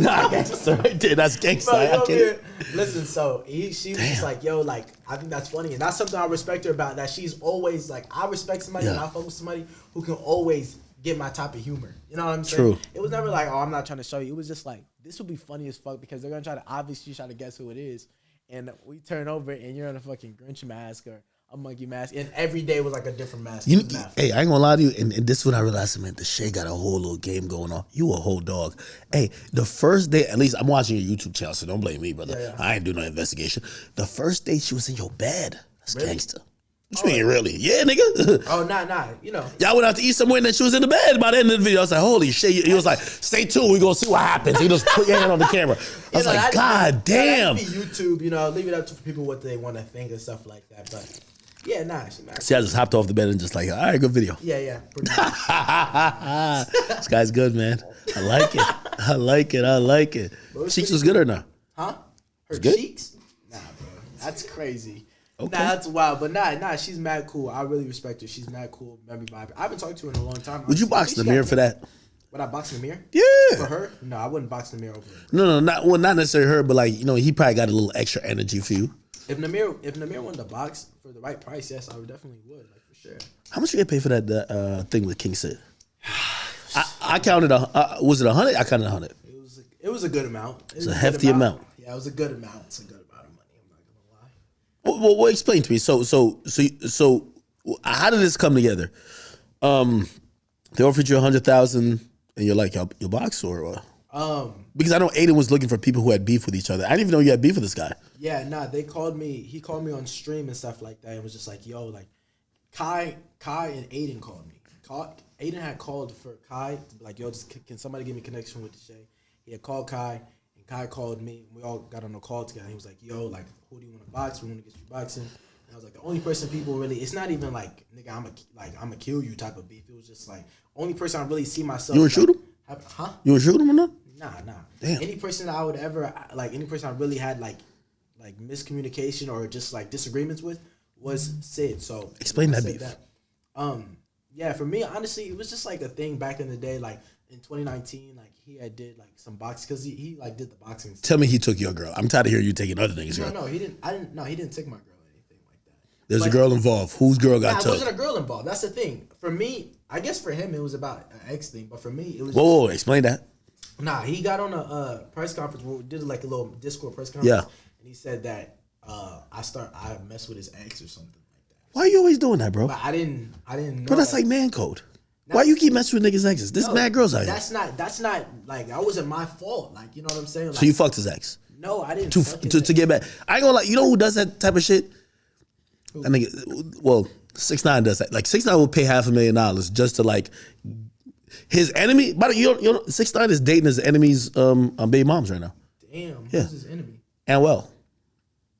Nah, gangster right there. That's gangster. Bro, I get it. Listen, so she was just like, yo, like, I think that's funny. And that's something I respect her about, that she's always like, I respect somebody and I fuck with somebody who can always get my type of humor. You know what I'm saying? True. It was never like, oh, I'm not trying to show you. It was just like, this would be funny as fuck because they're gonna obviously try to guess who it is. And we turn over and you're on a fucking Grinch mask or a monkey mask, and every day was like a different mask. Hey, I ain't gonna lie to you, and this is what I realized, man. Deshae got a whole little game going on. You a whole dog. Hey, the first day, at least I'm watching your YouTube channel, so don't blame me, brother. Yeah. I ain't doing no investigation. The first day she was in your bed. That's Really? gangster. What you mean, really? Yeah, nigga. Oh, nah. You know. Y'all went out to eat somewhere and then she was in the bed. By the end of the video, I was like, holy shit. He was like, stay tuned. We gonna see what happens. He just put your hand on the camera. I was like, God damn. That'd be YouTube, you know, leave it up to people what they want to think and stuff like that. But yeah, nah. See, I just hopped off the bed and just like, all right, good video. Yeah. Pretty much. This guy's good, man. I like it. Cheeks was good or not? Huh? Her good? cheeks? Nah, bro. That's crazy. Okay. Nah, that's wild. But nah, she's mad cool. I really respect her. She's mad cool. Memory vibe. I haven't talked to her in a long time. Would you box the mirror for that? Would I box the mirror? Yeah. For her? No, I wouldn't box the mirror over her. No, not necessarily her, but like, you know, he probably got a little extra energy for you. If Namir wanted to box for the right price, yes, I would definitely would, like for sure. How much you get paid for that thing with King Sid? I counted, was it 100? I counted 100. It was a good amount. It's a hefty amount. Yeah, it was a good amount. It's a good amount of money. I'm not gonna lie. Well, explain to me. So, how did this come together? They offered you 100,000, and you're like, you'll box or what? Because I know Aiden was looking for people who had beef with each other. I didn't even know you had beef with this guy. Yeah, nah, they called me. He called me on stream and stuff like that. And was just like, yo, like, Kai and Aiden called me. Aiden had called for Kai to be like, yo, can somebody give me connection with Deshae? He had called Kai, and Kai called me. And we all got on a call together. He was like, yo, like, who do you want to box? We want to get you boxing. And I was like, the only person people really, it's not even like, nigga, I'm a kill you type of beef. It was just like, only person I really see myself. You would shoot him? Huh? You would shoot him or not? Nah. Damn. Any person I would ever any person I really had like miscommunication or just like disagreements with was Sid. So Explain that beef. Yeah, for me, honestly, it was just like a thing back in the day, like in 2019, like he had did like some boxing because he like did the boxing stuff. Tell me he took your girl. I'm tired of hearing you taking other niggas' girl. No, he didn't. He didn't take my girl or anything like that. There's a girl involved. Whose girl got took? There wasn't a girl involved. That's the thing. For me, I guess for him it was about an ex thing, but for me it was. Whoa, explain that. Nah, he got on a press conference where we did like a little Discord press conference. Yeah. And he said that I messed with his ex or something like that. Why are you always doing that, bro? But I didn't know. Bro, that's like man code. Why you keep messing with niggas' exes? This mad girls out here. That's not like that wasn't my fault. Like, you know what I'm saying? Like, So you fucked his ex no, I didn't. to get back. I ain't gonna lie. You know who does that type of shit? That nigga. Well, 6ix9ine does that. Like 6ix9ine will pay $500,000 just to like his enemy. But you know 6ix9ine is dating his enemy's baby moms right now. Damn, Yeah. who's his enemy? And well.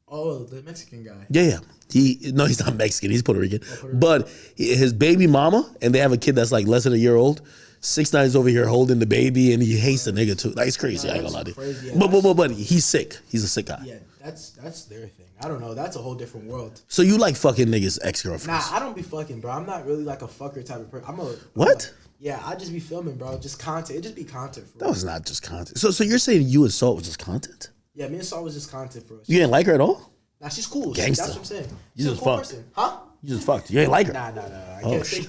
Oh, the Mexican guy. Yeah. He's not Mexican. He's Puerto Rican. But his baby mama, and they have a kid that's like less than a year old. 6ix9ine is over here holding the baby, and he hates the nigga too. Like, it's crazy. I ain't gonna lie to you. Crazy, yeah, But he's sick. He's a sick guy. Yeah, that's their thing. I don't know. That's a whole different world. So you like fucking niggas' ex-girlfriends? Nah, I don't be fucking, bro. I'm not really like a fucker type of person. What? Yeah, I just be filming, bro. Just content. It just be content for That was not just content. So you're saying you and Salt was just content? Yeah, me and Saul was just content for us. You didn't like her at all? Nah, she's cool. Gangsta. That's what I'm saying. You She's just a cool fucked. person. Huh? You just fucked. You ain't like her. Nah. I can't say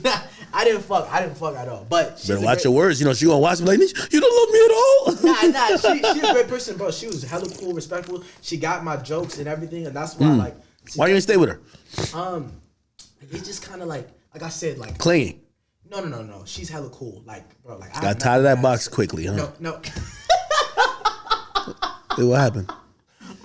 I didn't fuck at all. But she's Better a watch great, your words. You know, she gonna watch me like, you don't love me at all. Nah. She's a great person, bro. She was hella cool, respectful. She got my jokes and everything, and that's why like. Why you ain't stay with her? It's just kind of like I said, like Clinging. No. She's hella cool, like bro. Like Got tired of that box quickly, huh? No. Hey, what happened?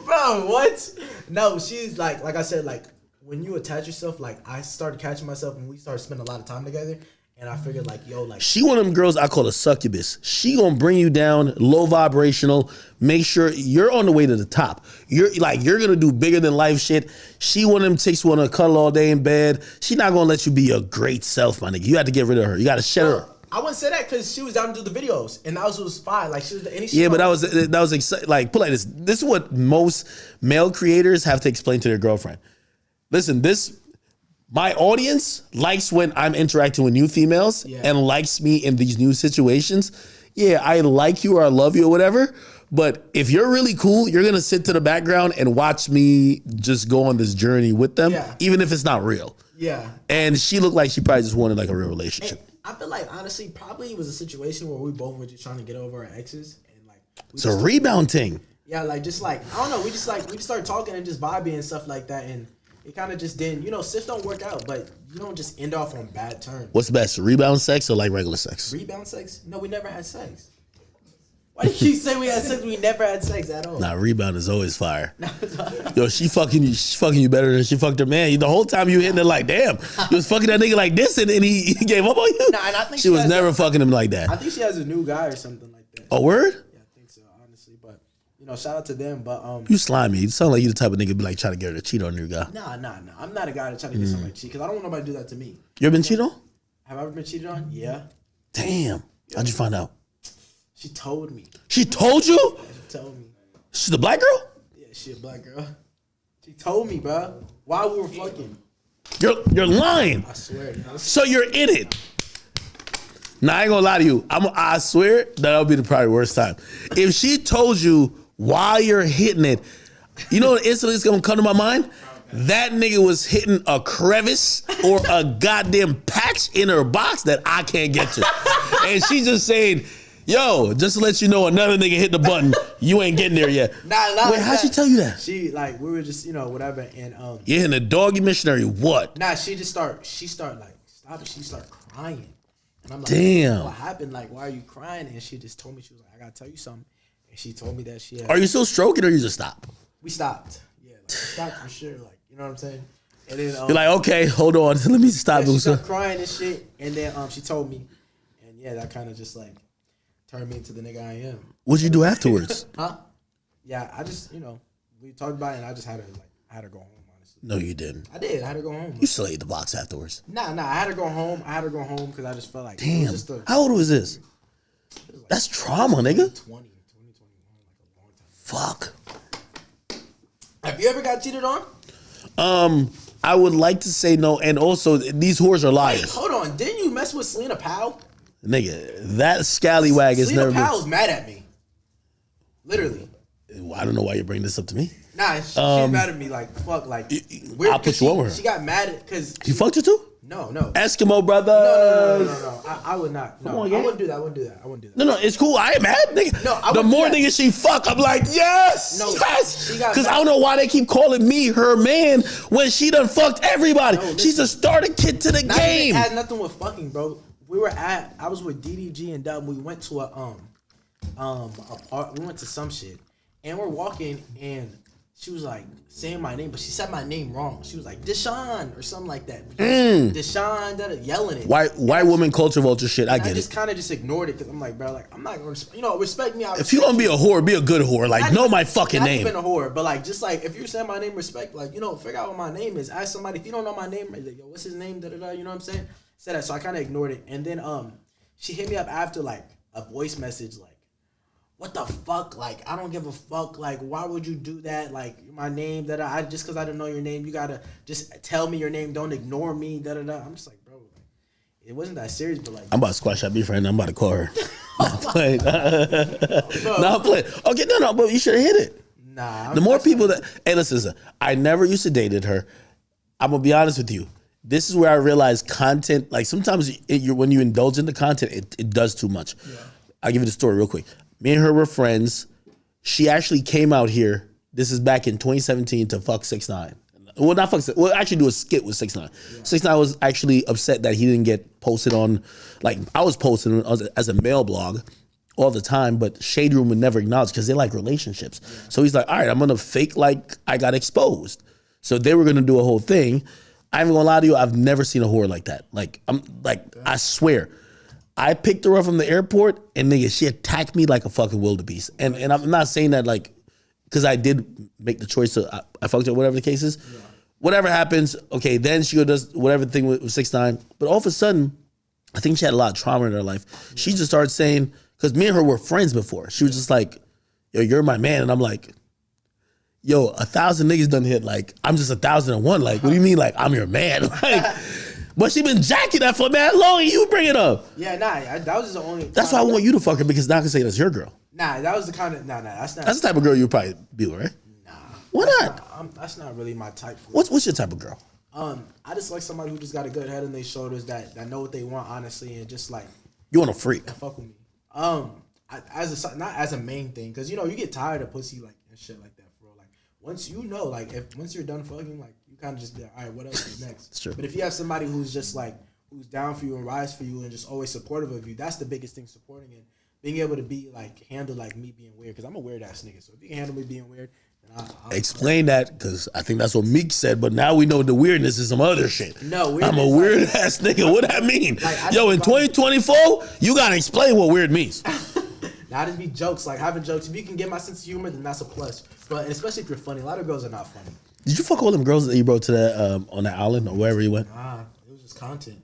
Bro, what? No, she's like I said, like when you attach yourself, like I started catching myself when we started spending a lot of time together, and I figured like, yo, like She one of them girls I call a succubus. She gonna bring you down, low vibrational, make sure you're on the way to the top. You're gonna do bigger than life shit. She one of them chicks wanna cuddle all day in bed. She not gonna let you be your great self, my nigga. You have to get rid of her. You gotta shed her. I wouldn't say that because she was down to do the videos, and that was fine. Like she was any. Yeah, but that was like, put like this. This is what most male creators have to explain to their girlfriend. Listen, my audience likes when I'm interacting with new females and likes me in these new situations. Yeah, I like you or I love you or whatever. But if you're really cool, you're gonna sit to the background and watch me just go on this journey with them, even if it's not real. Yeah. And she looked like she probably just wanted like a real relationship. And I feel like honestly, probably it was a situation where we both were just trying to get over our exes, and like It's a rebound thing. Yeah, like just like I don't know, we just started talking and just vibing and stuff like that, and it kind of just didn't. You know, stuff don't work out, but you don't just end off on bad terms. What's best, rebound sex or like regular sex? Rebound sex? No, we never had sex. Why do you keep saying we had sex? We never had sex at all. Nah, rebound is always fire. Yo, she fucking you better than she fucked her man. The whole time you hitting it like, damn, you was fucking that nigga like this, and he gave up on you. Nah, and I think she was never fucking him like that. I think she has a new guy or something like that. A word? Yeah, I think so, honestly. But you know, shout out to them. But you slimy. You sound like you the type of nigga be like trying to get her to cheat on your guy. Nah. I'm not a guy to try to get somebody to cheat because I don't want nobody to do that to me. You ever been cheated on? Have I ever been cheated on? Yeah. Damn. How'd you find out? She told me. She told you? She told me. She's the black girl? Yeah, she a black girl. She told me, bro. While we were fucking. You're lying. I swear. So you're in it. Nah, I ain't gonna lie to you. I swear that'll be the probably worst time. If she told you while you're hitting it, you know what instantly is gonna come to my mind? That nigga was hitting a crevice or a goddamn patch in her box that I can't get to. And she just saying, yo, just to let you know, another nigga hit the button. You ain't getting there yet. Nah, wait, how'd she tell you that? She like we were just whatever and you're hitting a doggy missionary. What? Nah, she started like stop it. She started crying, and I'm like, damn, what happened? Like, why are you crying? And she just told me, she was like, I gotta tell you something. And she told me that she had. Are you still stroking or you just stop? We stopped. Yeah, like, we stopped for sure. Like, you know what I'm saying? And then you're like, okay, hold on, let me stop. She started crying and shit, and then she told me, and yeah, that kind of just like turned me into the nigga I am. What'd you do afterwards? Huh? Yeah, I just we talked about it, and I just had her go home. Honestly, no, you didn't. I did. I had to go home. You still ate the box afterwards. Nah. I had to go home. Because I just felt like damn. How old was this? Like, that's trauma, nigga. 2021, like a long time. Fuck. Have you ever got cheated on? I would like to say no, and also these whores are liars. Wait, hold on, didn't you mess with Selena Powell? Nigga, that scallywag is never. Selena Powell's mad at me. Literally. I don't know why you bring this up to me. Nah, she's mad at me. Like fuck, like I'll put you over her. She got mad at because you fucked her too. No. Eskimo brothers. No. I would not. No, I wouldn't do that. I wouldn't do that. No, it's cool. I ain't mad, nigga. No, the more niggas she fuck, I'm like, yes. No, yes. Because I don't know why they keep calling me her man when she done fucked everybody. No, she's a starter kid to the game. It had nothing with fucking, bro. I was with DDG and Dub. We went to we went to some shit, and we're walking, and she was like saying my name, but she said my name wrong. She was like Deshae or something like that. Deshae, yelling it. White woman culture vulture shit. I get it. I just kind of just ignored it because I'm like, bro, like I'm not gonna, respect me. If you gonna be a whore, be a good whore. Like, know my fucking name. Not even a whore, but like, just like if you're saying my name, respect. Like, figure out what my name is. Ask somebody if you don't know my name. Like, yo, what's his name? Da da da. You know what I'm saying? Said that, so I kind of ignored it, and then she hit me up after like a voice message like, what the fuck? Like, I don't give a fuck. Like, why would you do that? Like, my name, that I just because I didn't know your name, you gotta just tell me your name. Don't ignore me. Da da da. I'm just like, bro, like, it wasn't that serious, but like, I'm about to squash that beef right now. I'm about to call her. Not playing. No, I'm playing. Okay, no, but you should have hit it. Nah. The more people that, hey, listen, I never used to dated her. I'm gonna be honest with you. This is where I realized content. Like sometimes when you indulge in the content, it does too much. Yeah. I'll give you the story real quick. Me and her were friends. She actually came out here. This is back in 2017 to fuck 6ix9ine. Well, not fuck. Well, actually do a skit with 6ix9ine. Yeah. 6ix9ine was actually upset that he didn't get posted on. Like I was posting as a male blog all the time, but Shade Room would never acknowledge because they like relationships. Yeah. So he's like, all right, I'm gonna fake like I got exposed. So they were gonna do a whole thing. I ain't gonna lie to you, I've never seen a whore like that. Like I swear. I picked her up from the airport and nigga, she attacked me like a fucking wildebeest. And I'm not saying that like, cause I did make the choice to, I fucked her, whatever the case is. Yeah. Whatever happens, okay, then she does whatever thing with 6ix9ine. But all of a sudden, I think she had a lot of trauma in her life. Yeah. She just started saying, cause me and her were friends before. She was just like, yo, you're my man. And I'm like, yo, 1,000 niggas done hit. Like, I'm just 1,001. Like, what do you mean? Like, I'm your man. Like, but she been jacking that for mad long and you bring it up. Yeah, nah, that was the only. That's why I want you to fuck her because now I can say that's your girl. Nah, that was the kind of, that's not. That's the type of girl you probably be with, right? Nah. Why not? That's not really my type. What's your type of girl? I just like somebody who just got a good head on their shoulders that know what they want, honestly, and just like. You want a freak? Fuck with me. Not as a main thing, because you know you get tired of pussy like and shit like that, bro. Like once you know, like once you're done fucking, like you kind of just be like, all right, what else is next? That's true. But if you have somebody who's just like who's down for you and rides for you and just always supportive of you, that's the biggest thing. Supporting and being able to be like handle like me being weird, because I'm a weird ass nigga. So if you can handle me being weird, then I'll explain that, because I think that's what Meek said. But now we know the weirdness is some other shit. No, I'm a weird ass nigga. What that mean? Like, yo, in 2024, you gotta explain what weird means. Now, just be jokes, like having jokes. If you can get my sense of humor, then that's a plus. But especially if you're funny, a lot of girls are not funny. Did you fuck all them girls that you brought to that on that island or wherever you went? Nah, it was just content.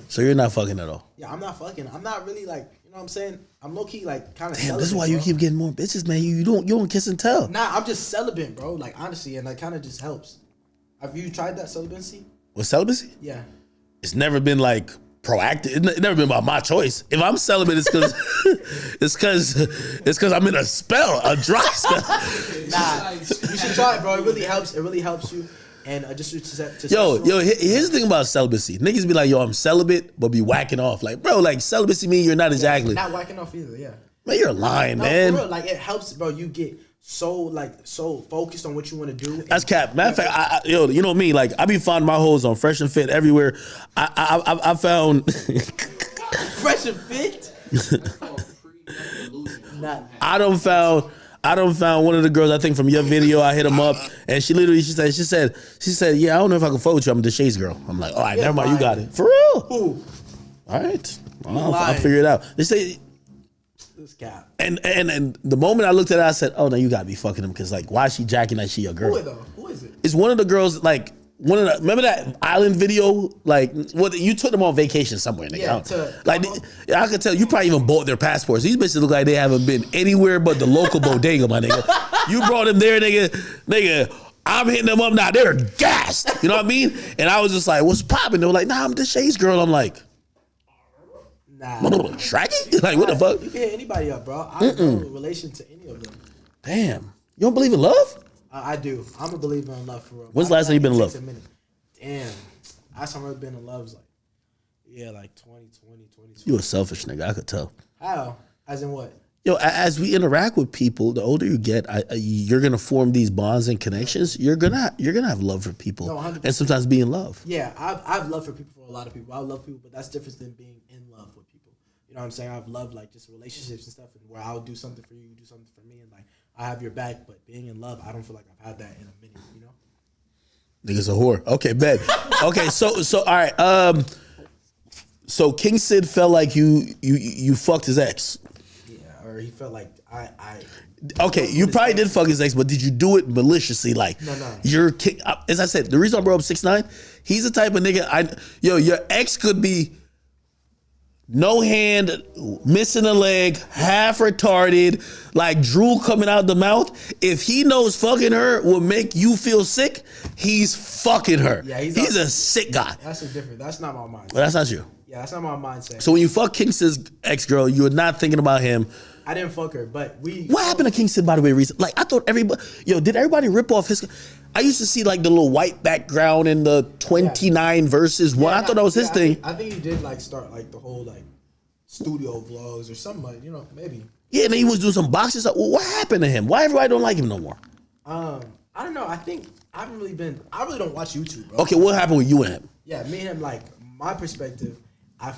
So you're not fucking at all? Yeah, I'm not fucking. I'm not really like, you know what I'm saying? I'm low key like kind of. Damn, this is why you keep getting more bitches, man. You don't kiss and tell. Nah, I'm just celibate, bro. Like honestly, and that kind of just helps. Have you tried that celibacy? What, celibacy? Yeah. It's never been like proactive. It's never been about my choice. If I'm celibate, it's because I'm in a spell, a dry spell. Nah, you should try it, bro. It really helps. It really helps you. And just to yo, here's the thing about celibacy. Niggas be like, yo, I'm celibate, but be whacking off. Like, bro, like celibacy mean you're not ejaculating. Not whacking off either, yeah. Man, you're lying, man. For real, like it helps, bro. You get so focused on what you want to do. That's cap. Matter of fact, yo, you know me. Like I be finding my hoes on Fresh and Fit everywhere. I found Fresh and Fit. I done found one of the girls, I think from your video. I hit him up and she said, yeah, I don't know if I can fuck with you. I'm Deshae's girl. I'm like, all right, never mind, you got it. For real. Who? All right. I'll figure it out. They say this cap. And the moment I looked at her, I said, oh no, you gotta be fucking him, because like why is she jacking like she a girl? Who is it? It's one of the girls, like remember that island video? Like, what you took them on vacation somewhere, nigga. Yeah, I could tell you probably even bought their passports. These bitches look like they haven't been anywhere but the local bodega, my nigga. You brought them there, nigga. I'm hitting them up now. They're gassed. You know what I mean? And I was just like, what's popping? They were like, nah, I'm Deshae's girl. I'm like, nah. Shraggy? Like, what the fuck? You can hit anybody up, bro. I have no relation to any of them. Damn. You don't believe in love? I do. I'm a believer in love, for real. When's the last time you been in love? Damn. Last time I've been in love was like 2020, 22. You a selfish nigga, I could tell. How? As in what? Yo, as we interact with people, the older you get, you're gonna form these bonds and connections. You're gonna have love for people, no, and sometimes be in love. Yeah, I've love for people, for a lot of people. I love people, but that's different than being in love with people. You know what I'm saying? I've loved like just relationships and stuff, and where I'll do something for you, you do something for me, and like I have your back. But being in love, I don't feel like I've had that in a minute. You know? Nigga's a whore. Okay, bet. Okay, so all right. So King Sid felt like you fucked his ex. Or he felt like I okay, you probably did fuck his ex, but did you do it maliciously? Like, no. You're as I said, the reason I brought up 6ix9ine, he's the type of nigga. Your ex could be no hand, missing a leg, half retarded, like drool coming out the mouth. If he knows fucking her will make you feel sick, he's fucking her. Yeah, he's a sick guy. That's not my mindset. Well, that's not you. Yeah, that's not my mindset. So when you fuck Kingston's ex-girl, you were not thinking about him. I didn't fuck her, but What happened to Kingston, by the way, recently? Like, I thought everybody... did everybody rip off his... I used to see, like, the little white background in the 29 verses. I thought that was his thing. I think he did, like, start, like, the whole, like, studio vlogs or something, like, maybe. Yeah, and then he was doing some boxing stuff. Well, what happened to him? Why everybody don't like him no more? I don't know. I think I really don't watch YouTube, bro. Okay, what happened with you and him? Yeah, me and him, like, my perspective,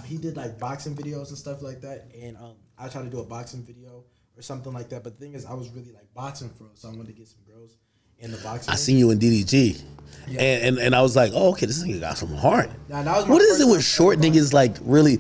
he did, like, boxing videos and stuff like that, and I tried to do a boxing video or something like that, but the thing is, I was really, like, boxing for us, so I wanted to get some girls in the boxing. I seen you in DDG, and I was like, oh, okay, this nigga got some heart. Nah, that was what is it with short niggas, like, really?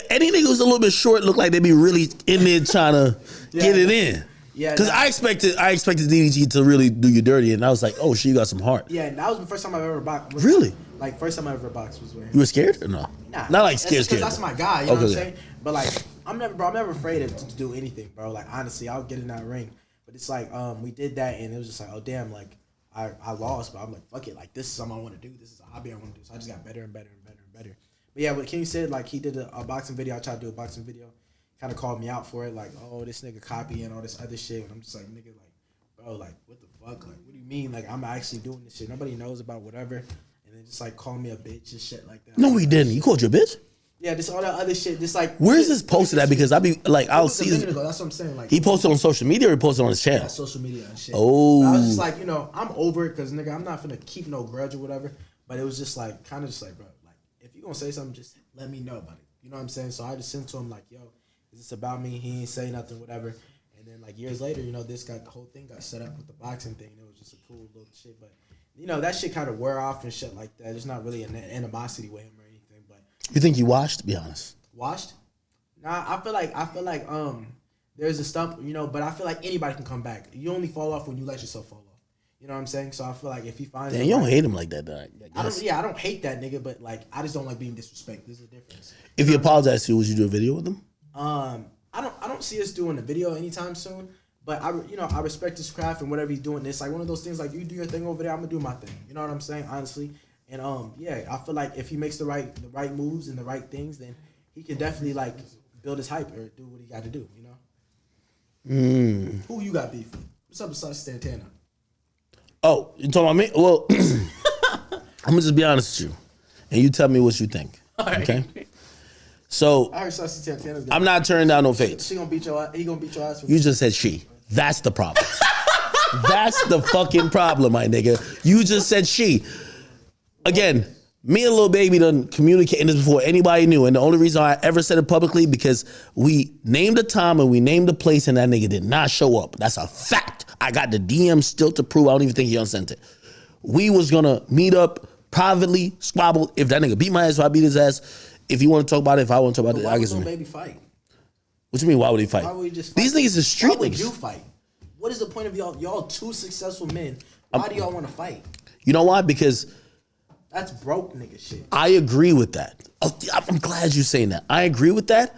Any nigga who's a little bit short look like they be really in there trying to get it in. Yeah, because I expected DDG to really do you dirty, and I was like, oh, shit, you got some heart. Yeah, and that was the first time I've ever boxed. Really? Like, first time I ever boxed was with him. You were scared or no? Nah. Not like scared. That's my guy, you know what I'm saying? But, like, I'm never afraid to do anything, bro. Like, honestly, I'll get in that ring. But it's like, we did that, and it was just like, oh, damn, like, I lost, but I'm like, fuck it. Like, this is something I want to do. This is a hobby I want to do. So I just got better and better and better and better. But, yeah, what King said, like, he did a boxing video. I tried to do a boxing video. Kind of called me out for it. Like, oh, this nigga copying all this other shit. And I'm just like, nigga, like, bro, like, what the fuck? Like, what do you mean? Like, I'm actually doing this shit. Nobody knows about whatever. And then just, like, call me a bitch and shit like that. No, he didn't. You called you a bitch? Yeah, just all that other shit. Just, like... Where's this posted at? Because I be, like, I'll see... A minute ago, that's what I'm saying. Like, he posted on social media or he posted on his channel? Yeah, social media and shit. Oh. But I was just like, I'm over it because, nigga, I'm not finna keep no grudge or whatever. But it was just, like, kind of just like, bro, like, if you gonna say something, just let me know about it. You know what I'm saying? So I just sent to him, like, yo, is this about me? He ain't say nothing, whatever. And then, like, years later, the whole thing got set up with the boxing thing. It was just a cool little shit. But, that shit kind of wear off and shit like that. There's not really an animosity with him or anything. But you think you washed, to be honest? Washed? Nah, I feel like there's a stump, but I feel like anybody can come back. You only fall off when you let yourself fall off. You know what I'm saying? So I feel like if he finds... Damn, you don't hate him like that, though. I don't hate that nigga, but, like, I just don't like being disrespected. There's a difference. If he apologized to you, would you do a video with him? I don't see us doing a video anytime soon, but I respect his craft and whatever he's doing. It's like one of those things, like, you do your thing over there, I'm gonna do my thing. You know what I'm saying? Honestly. And I feel like if he makes the right moves and the right things, then he can definitely, like, build his hype or do what he got to do, Who you got beef with? What's up with Saucy Santana? Oh, you talking about me? Well, I'm gonna just be honest with you, and you tell me what you think. Right. Okay. So I heard Saucy Santana's I'm not turning down no fades. She gonna beat your ass. He gonna beat your ass. You just said she. That's the problem. That's the fucking problem, my nigga. You just said she. Again, me and Lil Baby done communicating this before anybody knew, and the only reason I ever said it publicly because we named a time and we named a place, and that nigga did not show up. That's a fact. I got the DM still to prove. I don't even think he unsent it. We was gonna meet up privately, squabble. If that nigga beat my ass, if I beat his ass. If you want to talk about it, if I want to talk about it, I guess. Why would Lil Baby fight? What you mean? Why would he fight? Why would he just fight? These niggas is street niggas. Why would you fight? What is the point of y'all? Y'all two successful men. Why do y'all want to fight? You know why? Because that's broke nigga shit. I agree with that. I'm glad you're saying that. I agree with that.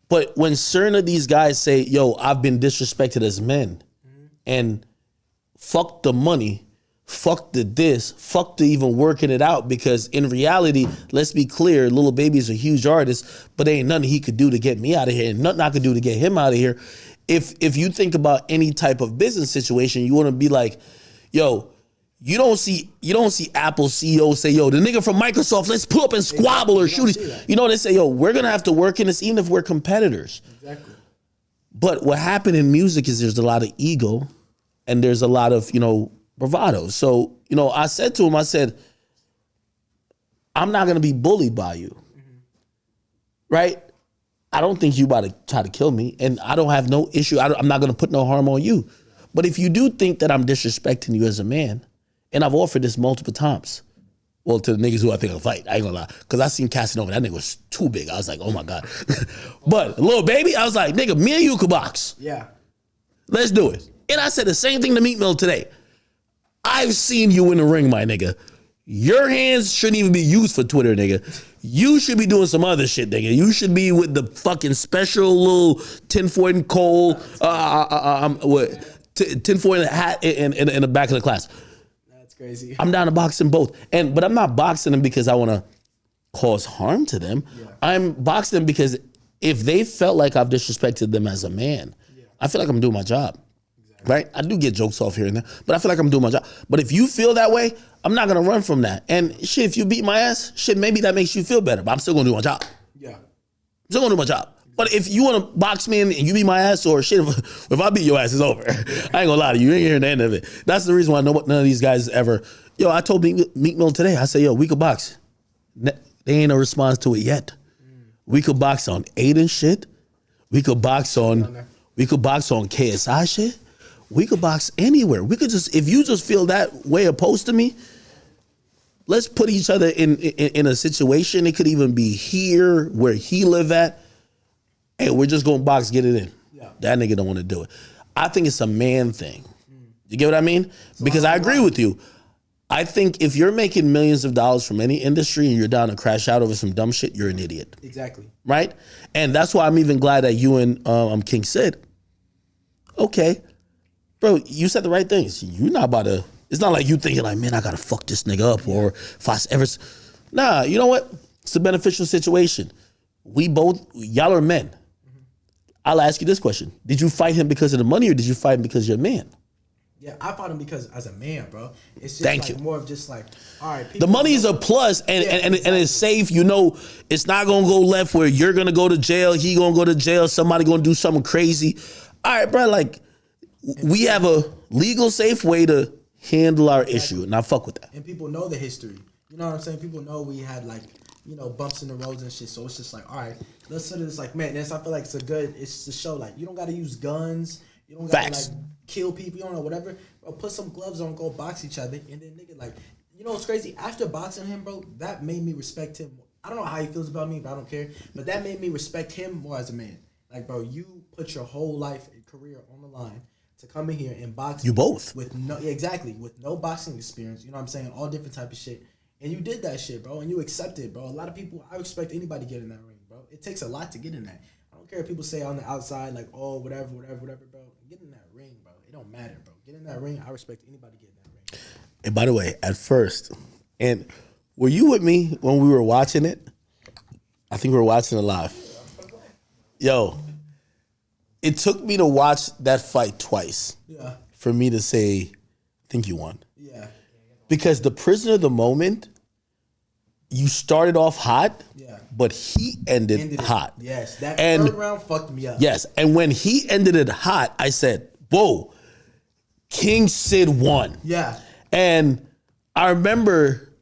But when certain of these guys say, yo, I've been disrespected as men, and fuck the money, fuck the this, fuck the even working it out, because in reality, let's be clear, Lil Baby's a huge artist, but there ain't nothing he could do to get me out of here, and nothing I could do to get him out of here. If you think about any type of business situation, you want to be like, yo, you don't see Apple CEO say, yo, the nigga from Microsoft, let's pull up and squabble or shoot it. You know, they say, yo, we're gonna have to work in this even if we're competitors. Exactly. But what happened in music is there's a lot of ego and there's a lot of, bravado. So, I said to him, I said, I'm not going to be bullied by you. Mm-hmm. Right? I don't think you about to try to kill me, and I don't have no issue. I'm not going to put no harm on you. But if you do think that I'm disrespecting you as a man, and I've offered this multiple times, well, to the niggas who I think will fight, I ain't gonna lie. Because I seen Casanova, that nigga was too big. I was like, oh my God. But Lil Baby, I was like, nigga, me and you could box. Yeah. Let's do it. And I said the same thing to Meat Mill today. I've seen you in the ring, my nigga. Your hands shouldn't even be used for Twitter, nigga. You should be doing some other shit, nigga. You should be with the fucking special little tinfoil coal, tinfoil hat in the back of the class. That's crazy. I'm down to box them both, but I'm not boxing them because I want to cause harm to them. Yeah. I'm boxing them because if they felt like I've disrespected them as a man, I feel like I'm doing my job. Exactly. Right? I do get jokes off here and there, but I feel like I'm doing my job. But if you feel that way, I'm not gonna run from that. And shit, if you beat my ass, shit, maybe that makes you feel better. But I'm still gonna do my job. Yeah, I'm still gonna do my job. But if you want to box me and you beat my ass or shit, if I beat your ass, it's over. I ain't gonna lie to you. You ain't hearing the end of it. That's the reason why none of these guys ever. Yo, I told Meek Mill today. I said, yo, we could box. They ain't no response to it yet. We could box on Aiden shit. We could box on KSI shit. We could box anywhere. We could just, if you just feel that way opposed to me, let's put each other in a situation. It could even be here where he live at. Hey, we're just going to box, get it in. Yeah. That nigga don't want to do it. I think it's a man thing. You get what I mean? So because I agree with you. I think if you're making millions of dollars from any industry and you're down to crash out over some dumb shit, you're an idiot. Exactly. Right? And that's why I'm even glad that you and King said, okay, bro, you said the right things. You're not about to, it's not like you thinking like, man, I got to fuck this nigga up or if I ever, nah, you know what? It's a beneficial situation. Y'all are men. I'll ask you this question. Did you fight him because of the money or did you fight him because you're a man? Yeah, I fought him because as a man, bro. It's just more of just like, all right. The money is a plus and it's safe. You know, it's not going to go left where you're going to go to jail. He going to go to jail. Somebody going to do something crazy. All right, bro, like we have a legal, safe way to handle our issue. And I fuck with that. And people know the history. You know what I'm saying? People know we had like, bumps in the roads and shit. So it's just like, all right, let's sort of just like, man, I feel like it's to show like, you don't got to use guns. You don't got to like kill people. You don't know, whatever. Bro, put some gloves on, go box each other. And then nigga, like, you know what's crazy? After boxing him, bro, that made me respect him. I don't know how he feels about me, but I don't care. But that made me respect him more as a man. Like, bro, you put your whole life and career on the line to come in here and box. You both. With no boxing experience. You know what I'm saying? All different type of shit. And you did that shit, bro, and you accepted, bro. A lot of people, I expect anybody to get in that ring, bro. It takes a lot to get in that. I don't care if people say on the outside, like, oh, whatever, bro. Get in that ring, bro. It don't matter, bro. Get in that ring. I respect anybody getting in that ring. And by the way, at first, and were you with me when we were watching it? I think we were watching it live. Yo, it took me to watch that fight twice for me to say, I think you won. Yeah. Because the prisoner of the moment, you started off hot, but he ended hot. Yes, that third round fucked me up. Yes, and when he ended it hot, I said, whoa, King Sid won. Yeah. And I remember,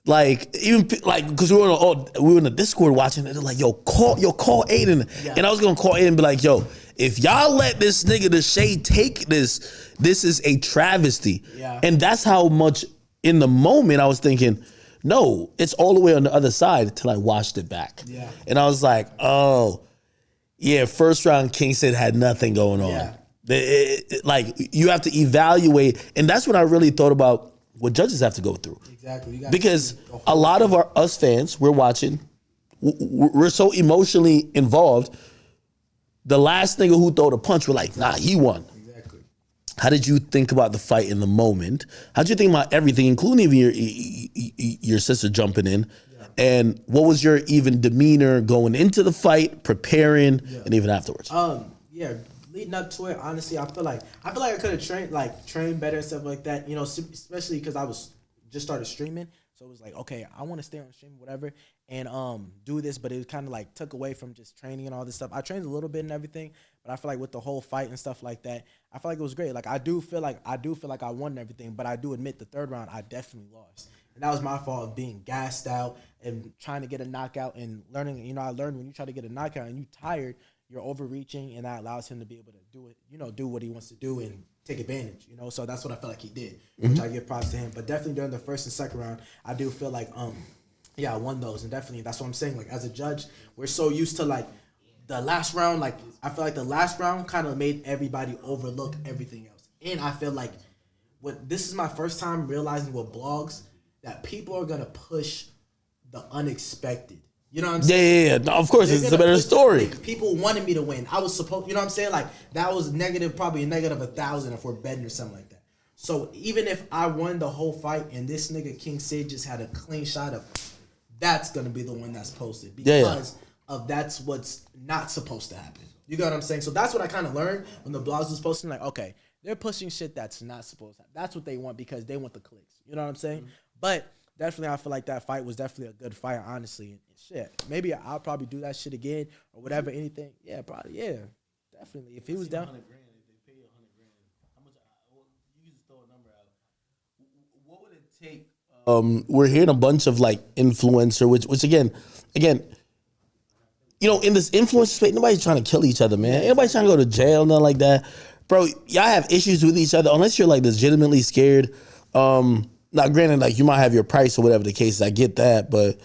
like, even like, because we were in the Discord watching it, they're like, call Aiden. Yeah. And I was gonna call Aiden and be like, yo, if y'all let this nigga Deshae take this is a travesty. Yeah. And that's how much in the moment I was thinking, no, it's all the way on the other side until I watched it back. Yeah. And I was like, oh, yeah, first round King Sid had nothing going on. Yeah. Like, you have to evaluate. And that's what I really thought about what judges have to go through. Exactly. Because a lot of us fans, we're watching, we're so emotionally involved. The last nigga who threw the punch, we're like, nah, he won. How did you think about the fight in the moment? How did you think about everything, including even your sister jumping in? Yeah. And what was your even demeanor going into the fight, preparing, and even afterwards? Leading up to it, honestly, I feel like I could have trained better and stuff like that. You know, especially because I was just started streaming, so it was like, okay, I want to stay on stream, whatever, and do this, but it kind of like took away from just training and all this stuff. I trained a little bit and everything, but I feel like with the whole fight and stuff like that, I feel like it was great. Like I do feel like I won and everything, but I do admit the third round I definitely lost, and that was my fault of being gassed out and trying to get a knockout and learning. You know, I learned when you try to get a knockout and you tired, you're overreaching, and that allows him to be able to do it. You know, do what he wants to do and take advantage. You know, so that's what I felt like he did, which I give props to him. But definitely during the first and second round, I do feel like I won those, and definitely that's what I'm saying. Like as a judge, we're so used to like the last round. Like I feel like the last round kind of made everybody overlook everything else, and I feel like this is my first time realizing with blogs that people are gonna push the unexpected. You know what I'm saying? Yeah. No, of course, it's a better story. Like, people wanted me to win. I was supposed, you know what I'm saying? Like, that was negative, probably a negative 1,000 if we're betting or something like that. So even if I won the whole fight and this nigga King Sid just had a clean shot of, that's gonna be the one that's posted because of that's what's not supposed to happen. You get what I'm saying? So that's what I kind of learned when the blogs was posting. Like, okay, they're pushing shit that's not supposed to happen. That's what they want because they want the clicks. You know what I'm saying? Mm-hmm. But definitely, I feel like that fight was definitely a good fight, honestly. And shit, maybe I'll probably do that shit again or whatever. Anything, yeah, probably, yeah, definitely. If he was down. We're hearing a bunch of like influencer, which again, you know, in this influencer space, nobody's trying to kill each other, man. Everybody's trying to go to jail, nothing like that, bro. Y'all have issues with each other unless you're like legitimately scared. Now, granted, like you might have your price or whatever the case is. I get that, but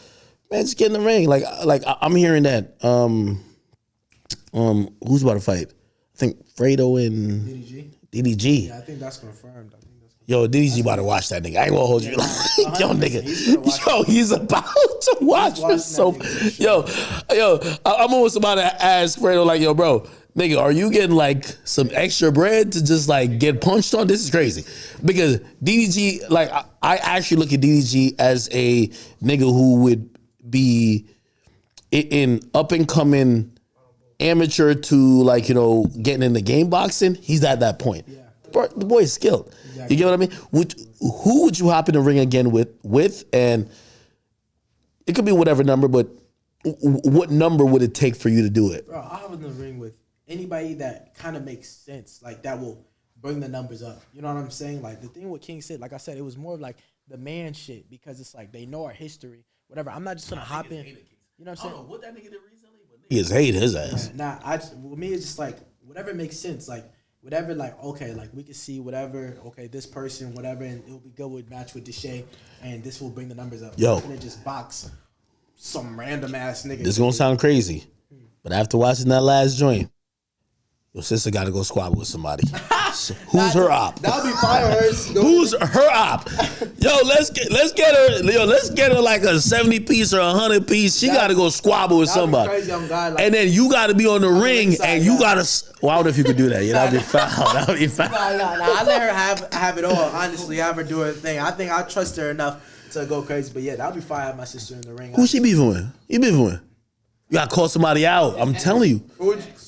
man, just get in the ring. Like I'm hearing that. Who's about to fight? I think Fredo and DDG. Yeah, I think that's confirmed. Yo, DDG about to watch that nigga. I ain't gonna hold you. Like, yo, nigga. He's about to watch this. So, yo, I'm almost about to ask Fredo, like, yo, bro, nigga, are you getting like some extra bread to just like get punched on? This is crazy. Because DDG, like, I actually look at DDG as a nigga who would be in up and coming amateur to like, you know, getting in the game boxing. He's at that point. Yeah. The boy is skilled. Exactly. You get what I mean? Who would you hop in the ring again with? And it could be whatever number, but what number would it take for you to do it? Bro, I'll hop in the ring with anybody that kind of makes sense, like that will bring the numbers up. You know what I'm saying? Like the thing with King Sid, like I said, it was more of like the man shit because it's like they know our history, whatever. I'm not just gonna hop in. You know what I'm saying? I don't know what that nigga did recently, but he has hated his ass. Nah, with me it's just like whatever makes sense, like. Whatever, like, okay, like, we can see whatever, okay, this person, whatever, and it'll be good with match with Deshae, and this will bring the numbers up. Yo. I'm gonna just box some random-ass nigga. This is gonna sound crazy, but after watching that last joint, your sister gotta go squabble with somebody. So who's her op? That'll be fire. Who's her op? Yo, let's get her like a 70-piece or 100-piece. She gotta go squabble with somebody. Crazy, like, and then you gotta be on the ring and you gotta. Well, I don't know if you could do that. Yeah, that'd be foul. That'd be foul. No. I let her have it all. Honestly, have her do her thing. I think I trust her enough to go crazy. But yeah, that'd be fire. Have my sister in the ring. Who she beefing with? You beefing with? You gotta call somebody out. I'm telling you.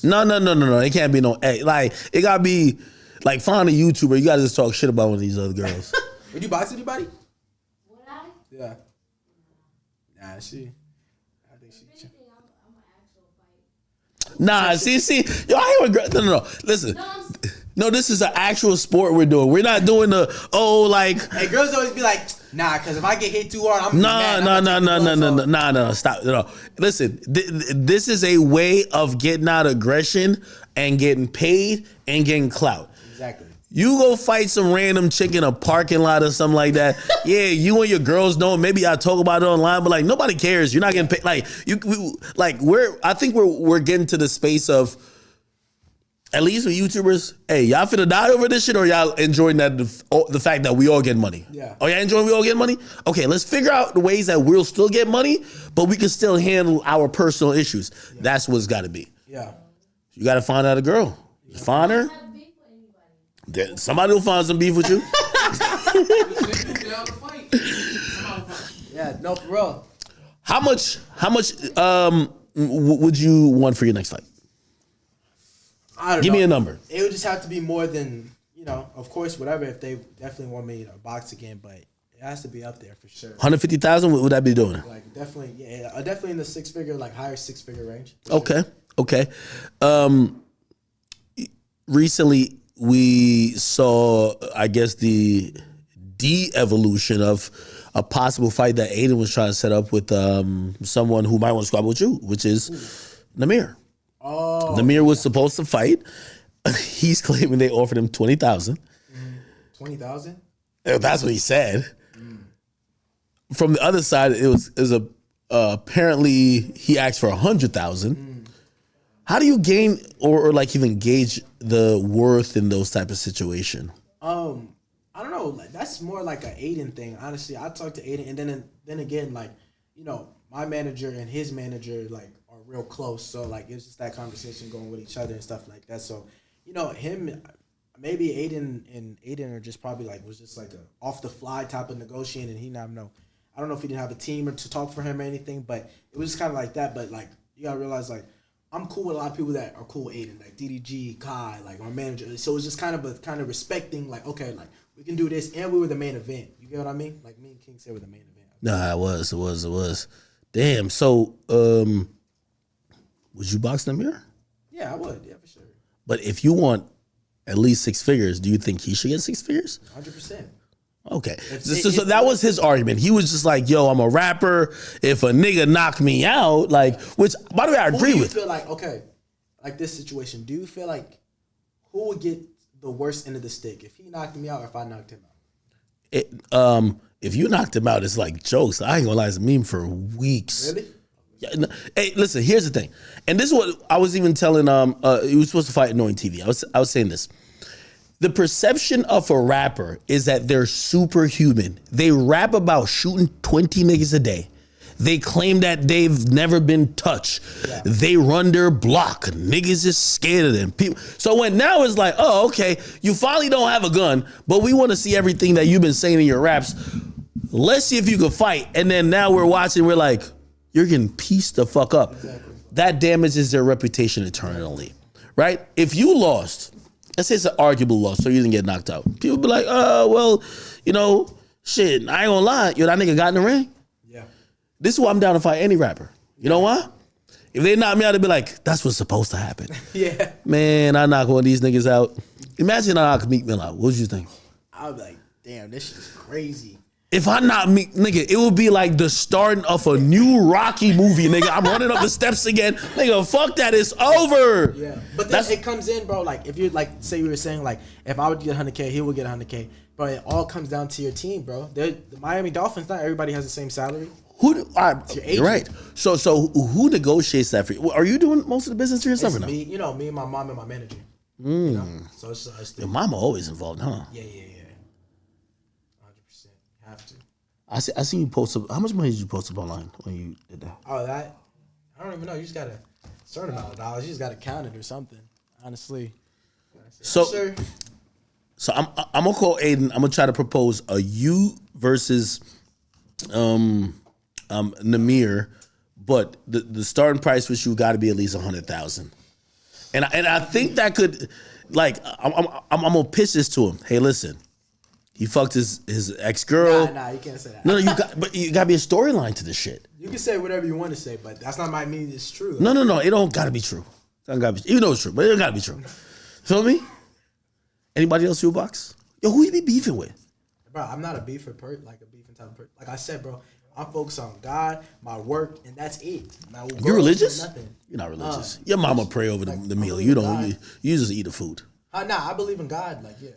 No. It can't be no. Like it gotta be. Like, find a YouTuber. You gotta just talk shit about one of these other girls. Would you box anybody? Would I? Yeah. Nah, she. I think she. I'm an actual fight. Nah, see. Yo, I ain't regret. No. Listen. No, this is an actual sport we're doing. We're not doing the, like. Hey, girls always be like, nah, because if I get hit too hard, I'm No. Stop. No. Listen, this is a way of getting out aggression and getting paid and getting clout. Exactly. You go fight some random chick in a parking lot or something like that. Yeah, you and your girls know. Maybe I talk about it online, but like nobody cares. You're not getting paid. Like I think we're getting to the space of, at least with YouTubers. Hey, y'all finna die over this shit, or y'all enjoying that the fact that we all get money? Yeah. Oh, y'all enjoying we all get money? Okay, let's figure out the ways that we'll still get money, but we can still handle our personal issues. Yeah. That's what's got to be. Yeah. You got to find out a girl. You find her. Somebody will find some beef with you. Yeah, no, for real. How much would you want for your next fight? I don't know. Give me a number. It would just have to be more than, of course, whatever, if they definitely want me to box again, but it has to be up there for sure. 150,000, what would I be doing? Like, definitely, definitely in the six-figure, like higher six-figure range. Okay. Recently, we saw, I guess, the de-evolution of a possible fight that Aiden was trying to set up with someone who might want to squabble with you, which is nahmir. Oh, nahmir was supposed to fight. He's claiming they offered him 20,000. 20,000? That's what he said. From the other side, it was apparently he asked for 100,000. How do you gain or like even gauge the worth in those type of situation? I don't know. Like, that's more like an Aiden thing. Honestly, I talked to Aiden, and then again, like, my manager and his manager like are real close. So like it's just that conversation going with each other and stuff like that. So him, maybe Aiden are just probably like was just like a off the fly type of negotiating. And he not know. I don't know if he didn't have a team or to talk for him or anything, but it was just kind of like that. But like you gotta realize like I'm cool with a lot of people that are cool with Aiden, like DDG, Kai, like our manager. So it's just kind of respecting like okay, like we can do this, and we were the main event. You get what I mean? Like me and King said, we're the main event. Nah, it was. Damn. So, would you box nahmir? Yeah, I would. Yeah, for sure. But if you want at least 6 figures, do you think he should get 6 figures? 100%. Okay. So that was his argument. He was just like, yo, I'm a rapper. If a nigga knock me out, like, which, by the way, I agree with. Do you feel like, okay, like this situation, do you feel like who would get the worst end of the stick? If he knocked me out or if I knocked him out? If you knocked him out, it's like jokes. I ain't gonna lie, it's a meme for weeks. Really? Yeah, no, hey, listen, here's the thing. And this is what I was even telling, he was supposed to fight Annoying TV. I was saying this. The perception of a rapper is that they're superhuman. They rap about shooting 20 niggas a day. They claim that they've never been touched. Yeah. They run their block. Niggas is scared of them. People. So when now it's like, oh, okay, you finally don't have a gun, but we want to see everything that you've been saying in your raps. Let's see if you can fight. And then now we're watching, we're like, you're getting pieced the fuck up. Exactly. That damages their reputation eternally, right? If you lost, let's say it's an arguable loss, so you didn't get knocked out. People be like, oh, well, shit, I ain't gonna lie. That nigga got in the ring. Yeah. This is why I'm down to fight any rapper. You know why? If they knock me out, they'd be like, that's what's supposed to happen. Yeah. Man, I knock one of these niggas out. Imagine I knock Meek Mill out. What would you think? I'd be like, damn, this shit is crazy. If I knock Meek, nigga, it would be like the starting of a new Rocky movie, nigga. I'm running up the steps again. Nigga, fuck that, it's over. Yeah. But then it comes in, bro, like, if you, like, say you were saying, like, if I would get 100K, he would get 100K. But it all comes down to your team, bro. The Miami Dolphins, not everybody has the same salary. You're right. So who negotiates that for you? Are you doing most of the business for yourself or no? Me, me and my mom and my manager. So it's your mama always involved, huh? Yeah. 100%. Have to. I see you post up. How much money did you post up online when you did that? Oh, that? I don't even know. You just got a certain amount of dollars. You just got to count it or something, honestly. So I'm gonna call Aiden. I'm gonna try to propose a you versus nahmir, but the starting price with you got to be at least 100,000. And I think that could, like, I'm gonna pitch this to him. Hey, listen, he fucked his ex-girl. Nah, you can't say that. No, but you gotta be a storyline to this shit. You can say whatever you want to say, but that's not my meaning. It's true. No, it don't gotta be true. It don't gotta be, even though it's true, but it don't gotta be true. Feel me? Anybody else you box? Yo, who you be beefing with? Bro, I'm not a beefing type of person. Like I said, bro, I'm focused on God, my work, and that's it. You're religious? You're not religious. Your mama pray over the meal. You don't. You just eat the food. Nah, I believe in God. Like, yeah.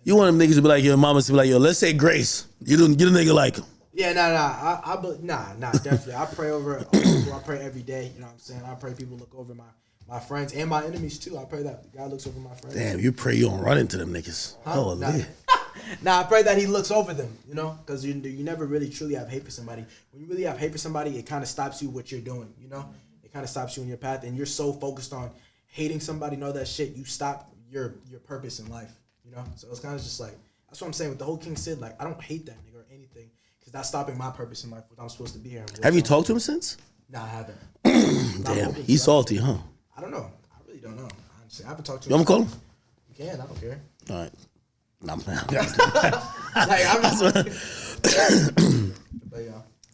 You want them niggas to be like, your mama to be like, yo, let's say grace. You don't get a nigga like him. Yeah, nah, definitely. I pray over people. I pray every day. You know what I'm saying? I pray people look over my friends and my enemies too. I pray that God looks over my friends. Damn, you pray you don't run into them niggas. Huh? Nah, I pray that he looks over them, because you never really truly have hate for somebody. When you really have hate for somebody, it kind of stops you what you're doing, It kind of stops you in your path, and you're so focused on hating somebody, know that shit, you stop your purpose in life, So it's kind of just like, that's what I'm saying with the whole King Sid, like, I don't hate that nigga or anything, because that's stopping my purpose in life, what I'm supposed to be here. Have you talked to him since? Nah, I haven't. Damn, he's salty, huh? I don't know. I really don't know. Honestly, I haven't talked to him. You want me to call him? You can, I don't care. All right. No,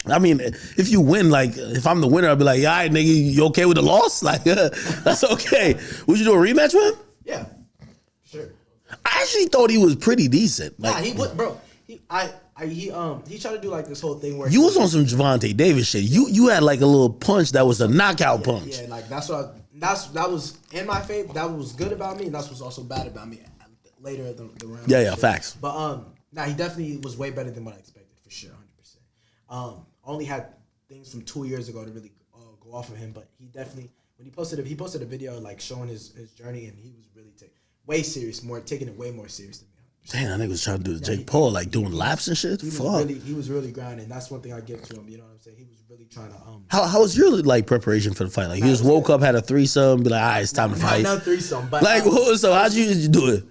I mean, if you win, like, if I'm the winner, I'll be like, all right, nigga, you okay with the loss? Like, that's okay. Would you do a rematch with him? Yeah, sure. I actually thought he was pretty decent. Like, he would, bro. He tried to do like this whole thing where you was on some Javante Davis shit. You had like a little punch that was a knockout punch. Yeah, like that was in my favor. That was good about me, and that's what's also bad about me. Later the round. Yeah, facts. But he definitely was way better than what I expected for sure, 100%. Only had things from 2 years ago to really go off of him, but he definitely when he posted a video like showing his journey, and he was really way serious, taking it way more serious than me. Damn, that nigga was trying to do the Jake Paul, like doing laps and shit. Fuck. He was really grinding. That's one thing I give to him. You know what I'm saying? He was really trying to. How was your like preparation for the fight? Like, you just woke up, had a threesome, be like, all right, it's time to fight. Not threesome, but like, so how'd you do it?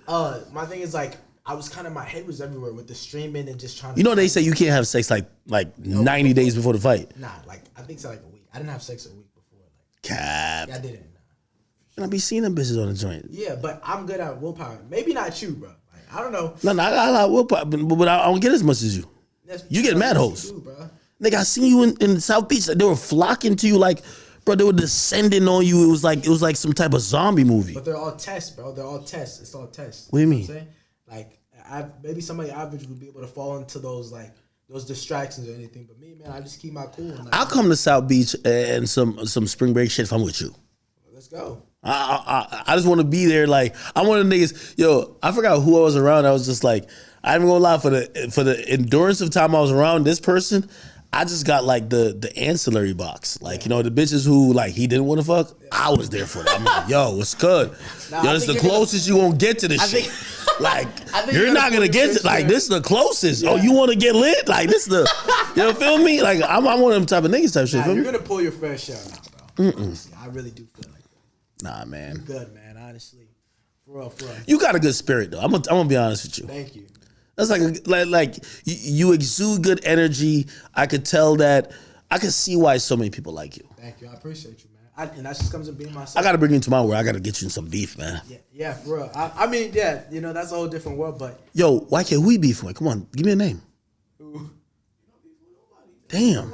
My thing is like I was kind of my head was everywhere with the streaming and just trying to. You know they say you can't have sex like 90 days before the fight. Nah, like I think so like a week. I didn't have sex a week before. Like, Cap. yeah, I didn't. And I be seeing them bitches on the joint. Yeah, but I'm good at willpower. Maybe not you, bro. Like, I don't know. No, I got a lot of willpower, but I don't get as much as you. You get mad hoes. Nigga, I seen you in South Beach. Like, they were flocking to you like, bro, they were descending on you. It was like some type of zombie movie. But they're all tests, bro. They're all tests. It's all tests. What do you mean? Know what I'm saying? Like, maybe somebody average would be able to fall into those distractions or anything. But me, man, I just keep my cool. And, like, I'll come to South Beach and some spring break shit if I'm with you. Let's go. I just want to be there. Like, I'm one of the niggas. Yo, I forgot who I was around. I was just like, I ain't gonna lie, for the endurance of time I was around this person, I just got like the ancillary box. Like, you know, the bitches who like he didn't want to fuck, I was there for that. I'm like, yo, what's good? Yo, this is the closest you gonna get to this shit. Like, you're not gonna get to, like, this is the closest. Yeah. Oh, you want to get lit? Like, this is the, you know, feel me? Like, I'm one of them type of niggas type shit. Nah, you're gonna pull your fair share now, bro. Honestly, I really do feel like that. Nah, man. Good, man. Honestly, for real. You got a good spirit though. I'm gonna be honest with you. Thank you. That's like you exude good energy. I could tell that. I could see why so many people like you. Thank you. I appreciate you, man. And that just comes from being myself. I gotta bring you to my world. I gotta get you in some beef, man. Yeah, for real. I mean, yeah, you know, that's a whole different world, but. Yo, why can't we beef with? Come on, give me a name. Ooh. Damn.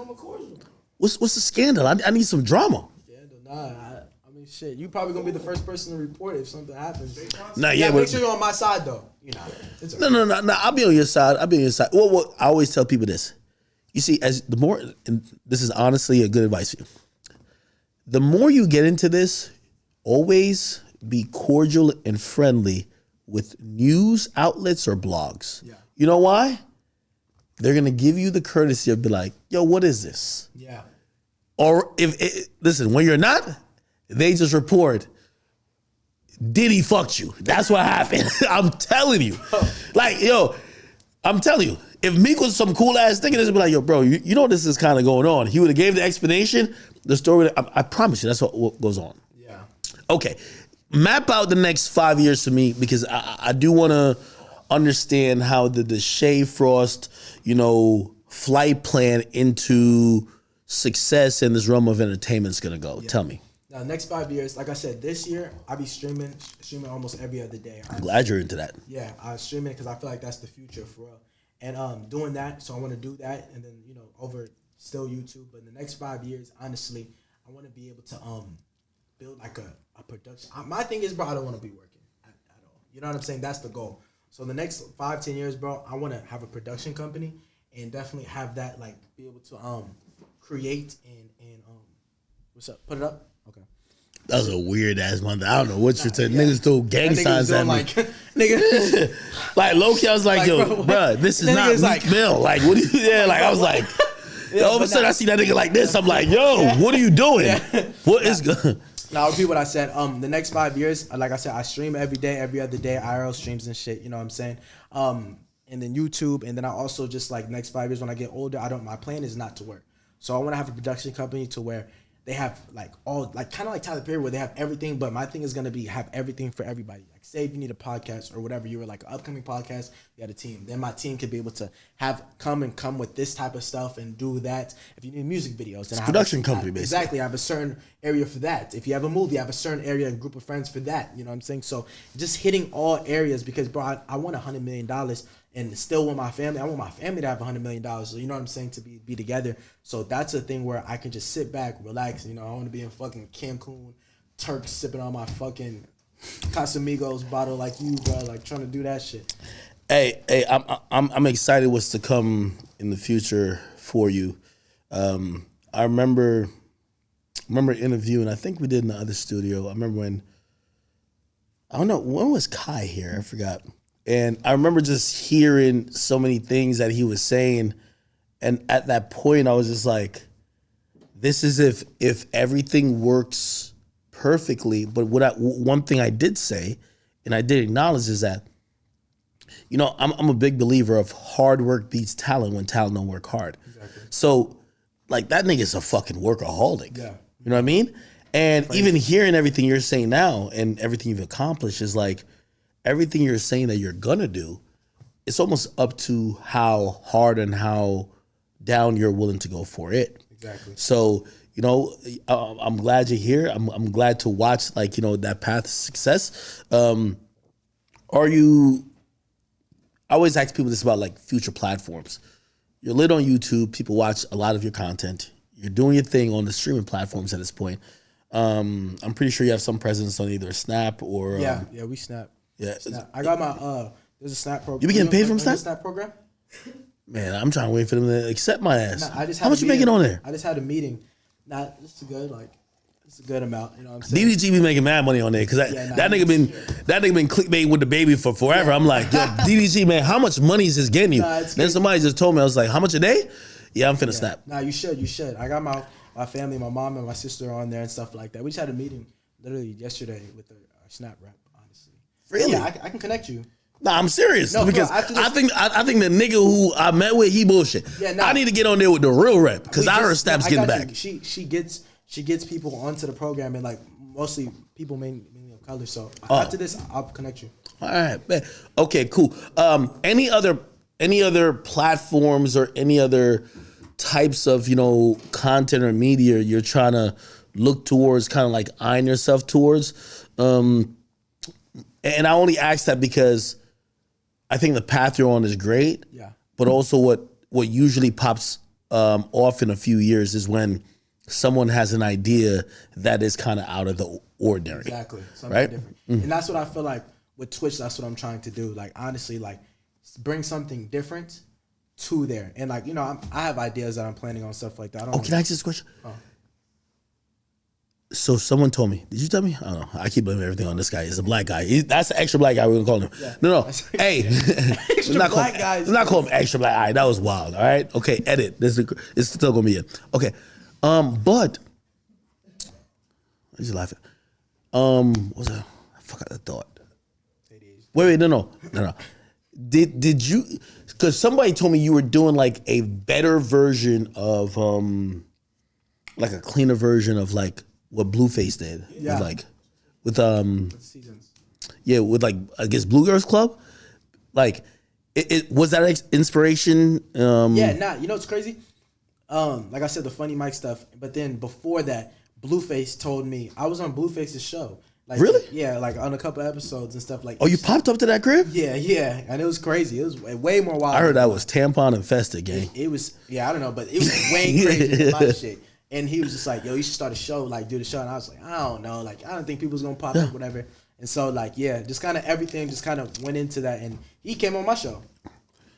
What's the scandal? I need some drama. Scandal? Nah, I mean, shit. You probably gonna be the first person to report it if something happens. Nah, yeah, make sure you're on my side though. You know. It's okay. No. I'll be on your side. Well, I always tell people this. You see, as the more, and this is honestly a good advice for you. The more you get into this, always be cordial and friendly with news outlets or blogs. Yeah. You know why? They're gonna give you the courtesy of be like, yo, what is this? Yeah. Or listen, when you're not, they just report, Diddy fucked you. That's what happened. I'm telling you. Like, yo, I'm telling you, if Meek was some cool ass nigga, this would be like, yo, bro, you know this is kind of going on. He would have gave the explanation, the story. I promise you, that's what goes on. Yeah. Okay, map out the next 5 years for me, because I do want to understand how the Deshae Frost, you know, flight plan into success in this realm of entertainment is gonna go. Tell me. Now, next 5 years, like I said, this year I'll be streaming almost every other day. I'm glad you're into that. Yeah, I stream it because I feel like that's the future for real. And doing that, so I want to do that, and then over still YouTube. But in the next 5 years, honestly, I want to be able to build like a production. My thing is, bro, I don't want to be working at all. You know what I'm saying? That's the goal. So the next 5-10 years, bro, I want to have a production company and definitely have that like be able to create and what's up? Put it up. Okay. That was a weird ass month. I don't know what you're saying. Niggas threw gang signs at me. Like, nigga. Like, low-key, I was like, yo, bro, this is not Meek Mill. Like, what do you, like, I was like, all of a sudden I see that nigga like this. I'm like, yo, what are you doing? What is good? Now, I'll repeat what I said. The next 5 years, like I said, I stream every day, every other day, IRL streams and shit, you know what I'm saying? And then YouTube, and then I also just like next 5 years when I get older, my plan is not to work. So I want to have a production company to where they have like all, like kind of like Tyler Perry where they have everything, but my thing is going to be have everything for everybody. Like say if you need a podcast or whatever, you were like an upcoming podcast, you had a team. Then my team could be able to come with this type of stuff and do that. If you need music videos, then it's a production company basically. Exactly. I have a certain area for that. If you have a movie, I have a certain area and group of friends for that. You know what I'm saying? So just hitting all areas because bro, I want $100 million and still want my family. I want my family to have $100 million. So you know what I'm saying? To be together. So that's a thing where I can just sit back, relax. You know, I want to be in fucking Cancun, Turks, sipping on my fucking Casamigos bottle like you, bro. Like trying to do that shit. Hey, I'm excited what's to come in the future for you. I remember interviewing. I think we did in the other studio. I remember when was Kai here? I forgot. And I remember just hearing so many things that he was saying. And at that point, I was just like, this is if everything works perfectly. But one thing I did say, and I did acknowledge, is that you know, I'm a big believer of hard work beats talent when talent don't work hard. Exactly. So, like, that nigga's a fucking workaholic. Yeah. You know what I mean? And even hearing everything you're saying now and everything you've accomplished is like, everything you're saying that you're gonna do, it's almost up to how hard and how down you're willing to go for it. Exactly. So, you know, I'm glad you're here. I'm glad to watch, like, you know, that path to success. Are you, I always ask people this about like future platforms. You're lit on YouTube. People watch a lot of your content. You're doing your thing on the streaming platforms at this point. I'm pretty sure you have some presence on either Snap or Yeah, we Snap. yeah. Snap. I got my there's a Snap program. You be getting paid from Snap? Snap program? Man, I'm trying to wait for them to accept my ass. Nah, I just How had much a you making meeting. on there? I just had a meeting. Nah, it's a good amount. You know what I'm saying? DDG be making mad money on there because that nigga been clickbait with the baby for forever. I'm like, yo, DDG, man, how much money is this getting you? Nah, it's Then good. somebody just told me, I was like, how much a day? Yeah, I'm finna Snap. Nah, you should. I got my family, my mom and my sister on there and stuff like that. We just had a meeting literally yesterday with our Snap rep, honestly. Really? Yeah, I can connect you. Nah, I'm serious No, because bro, after this- I think the nigga who I met with, he bullshit. Yeah, nah. I need to get on there with the real rep because I heard Snap's I getting got back. you. She gets people onto the program and like mostly people mainly of color. So after this, I'll connect you. All right, man. Okay, cool. Any other platforms or any other types of, you know, content or media you're trying to look towards, kind of like eyeing yourself towards? And I only ask that because I think the path you're on is great. Yeah. But also what usually pops off in a few years is when someone has an idea that is kind of out of the ordinary. Exactly. Something Right? different. And that's what I feel like with Twitch, that's what I'm trying to do. Like, honestly, like, bring something different to there. And, like, you know, I have ideas that I'm planning on, stuff like that. I don't Oh, can I ask this question? So someone told me. Did you tell me? I don't know. I keep blaming everything on this guy. He's a black guy. That's the extra black guy we're gonna call him. No. Hey, let's not call black guys. let's not call him extra black. All right, that was wild. All right. Okay. Edit. It's still gonna be it. Okay. But I just laughing. What's that? I forgot the thought. Wait. No. Did you? Because somebody told me you were doing like a better version of like a cleaner version of like what Blueface did. Yeah. With Seasons. yeah, with like I guess Blue Girls Club. Like it was that inspiration? Yeah, nah, you know what's crazy? Like I said, the funny mic stuff. But then before that, Blueface told me I was on Blueface's show. Like, Really? Yeah, like on a couple episodes and stuff like. Oh, you popped up to that crib? Yeah, and it was crazy. It was way more wild. I heard that was tampon infested, gang. It was, yeah, I don't know, but it was way crazy than my shit. And he was just like, yo, you should start a show, like do the show. And I was like, I don't know, like I don't think people's gonna pop up, whatever. And so like, yeah, just kind of everything just kind of went into that. And he came on my show.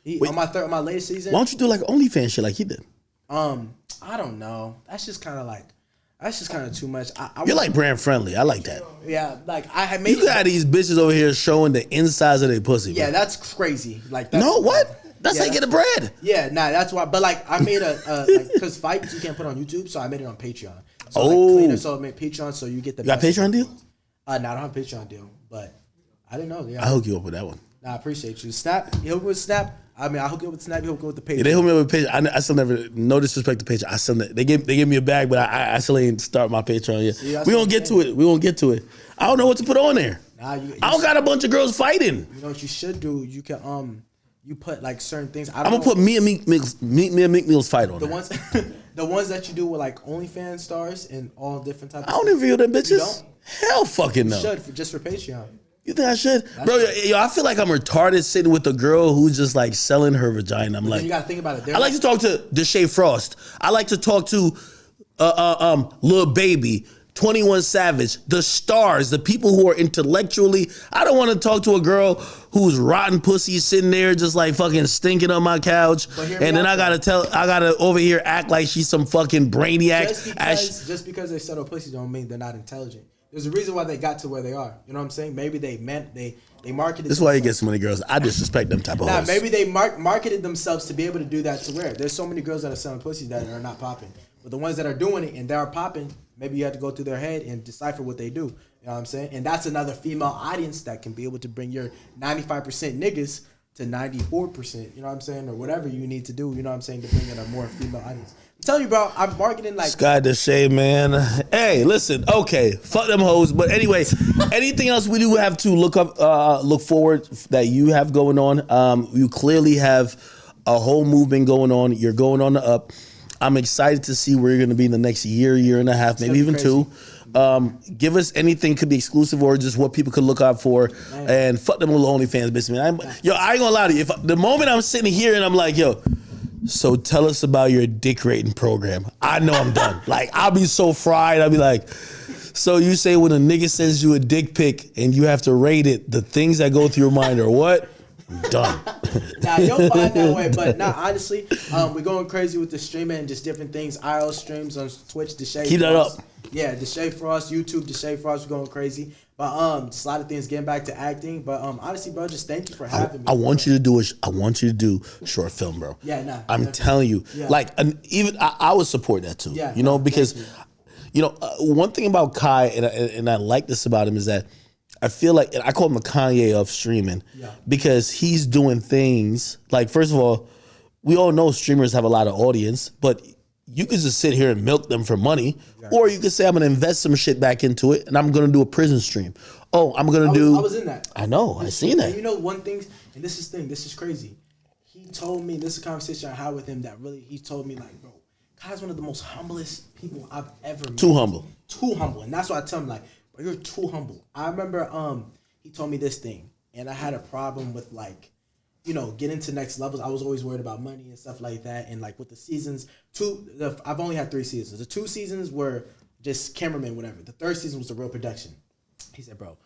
On my latest season. Why don't you do like OnlyFans shit like he did? I don't know. That's just kind of too much. You're like brand friendly. I like that. Yeah, like I had made You got these bitches over here showing the insides of their pussy. Yeah, bro. that's crazy. Like that's, No, what? That's how you get the bread. Yeah, nah, that's why. But like, I made because fights you can't put on YouTube, so I made it on Patreon. So Oh. like, cleaner, so I made Patreon, so you get the. You got best Patreon of deal? both. No, I don't have a Patreon deal, but I didn't know. Yeah, I'll hook you up with that one. Nah, I appreciate you. Snap, you hook me with Snap. I mean, I hook you up with Snap. You hook me with the Patreon. Yeah, they hooked me up with Patreon. I still never, no disrespect to Patreon. I still, they gave me a bag, but I still ain't start my Patreon yet. See, that's We what gonna I'm get saying. to it. We gonna get to it. I don't know what to put on there. Nah, you I don't got a bunch of girls fighting. You know what you should do? You can you put like certain things. I I'm don't gonna know, put me and Meek Mill's fight on the there. ones the ones that you do with like OnlyFans stars and all different types. I don't even view them bitches. don't? Hell fucking no. Should just for Patreon. You think I should? Bro, yo, I feel like I'm retarded sitting with a girl who's just like selling her vagina. I'm Then like, you gotta think about it. I like to talk to Deshae Frost. I like to talk to Lil Baby, 21 Savage, the stars, the people who are intellectually. I don't want to talk to a girl who's rotten pussy sitting there just like fucking stinking on my couch. But hear me And then out, I gotta over here act like she's some fucking brainiac. Just because they settle pussy don't mean they're not intelligent. There's a reason why they got to where they are. You know what I'm saying? Maybe they marketed. This is why you get so many girls. I disrespect them type of Nah, hoes. maybe they marketed themselves to be able to do that to where there's so many girls that are selling pussies that are not popping. But the ones that are doing it and they are popping, maybe you have to go through their head and decipher what they do. You know what I'm saying? And that's another female audience that can be able to bring your 95% niggas to 94%, you know what I'm saying, or whatever you need to do, you know what I'm saying, to bring in a more female audience. I'm telling you, bro, I'm marketing like Sky Deshae, man. Hey, listen, okay, fuck them hoes. But anyway, anything else we do have to look forward that you have going on? You clearly have a whole movement going on. You're going on the up. I'm excited to see where you're going to be in the next year and a half, maybe even crazy. 2. Give us anything, could be exclusive or just what people could look out for. Man. And fuck them little OnlyFans bitch, man. I ain't gonna lie to you. If the moment I'm sitting here and I'm like, yo, so tell us about your dick rating program, I know I'm done. Like, I'll be so fried. I'll be like, so you say when a nigga sends you a dick pic and you have to rate it, the things that go through your mind are what? I'm done. Nah, you'll find that way. But nah, honestly, we're going crazy with the streaming and just different things. IRL streams on Twitch, Deshae. Keep that up. Yeah, Deshae Frost, YouTube, Deshae Frost, we're going crazy. But just a lot of things, getting back to acting. But honestly, bro, just thank you for having me. I want you to do short film, bro. Yeah, nah. I'm telling you, Yeah. like, even I would support that too. Yeah, you know, nah, because, thank one thing about Kai, and I like this about him, is that I feel like, and I call him the Kanye of streaming, because he's doing things like, first of all, we all know streamers have a lot of audience, but you could just sit here and milk them for money, or you could say, I'm going to invest some shit back into it, and I'm going to do a prison stream. Oh, I'm going to do... I was in that. I know, I seen that. And you know one thing, and this is crazy. He told me, this is a conversation I had with him that really, he told me like, bro, Kai's one of the most humblest people I've ever met. Too humble. Too humble. And that's why I tell him like, bro, you're too humble. I remember he told me this thing, and I had a problem with like, getting to next levels. I was always worried about money and stuff like that. And like with the seasons, I've only had 3 seasons. The 2 seasons were just cameramen, whatever. The 3rd season was the real production. He said, bro,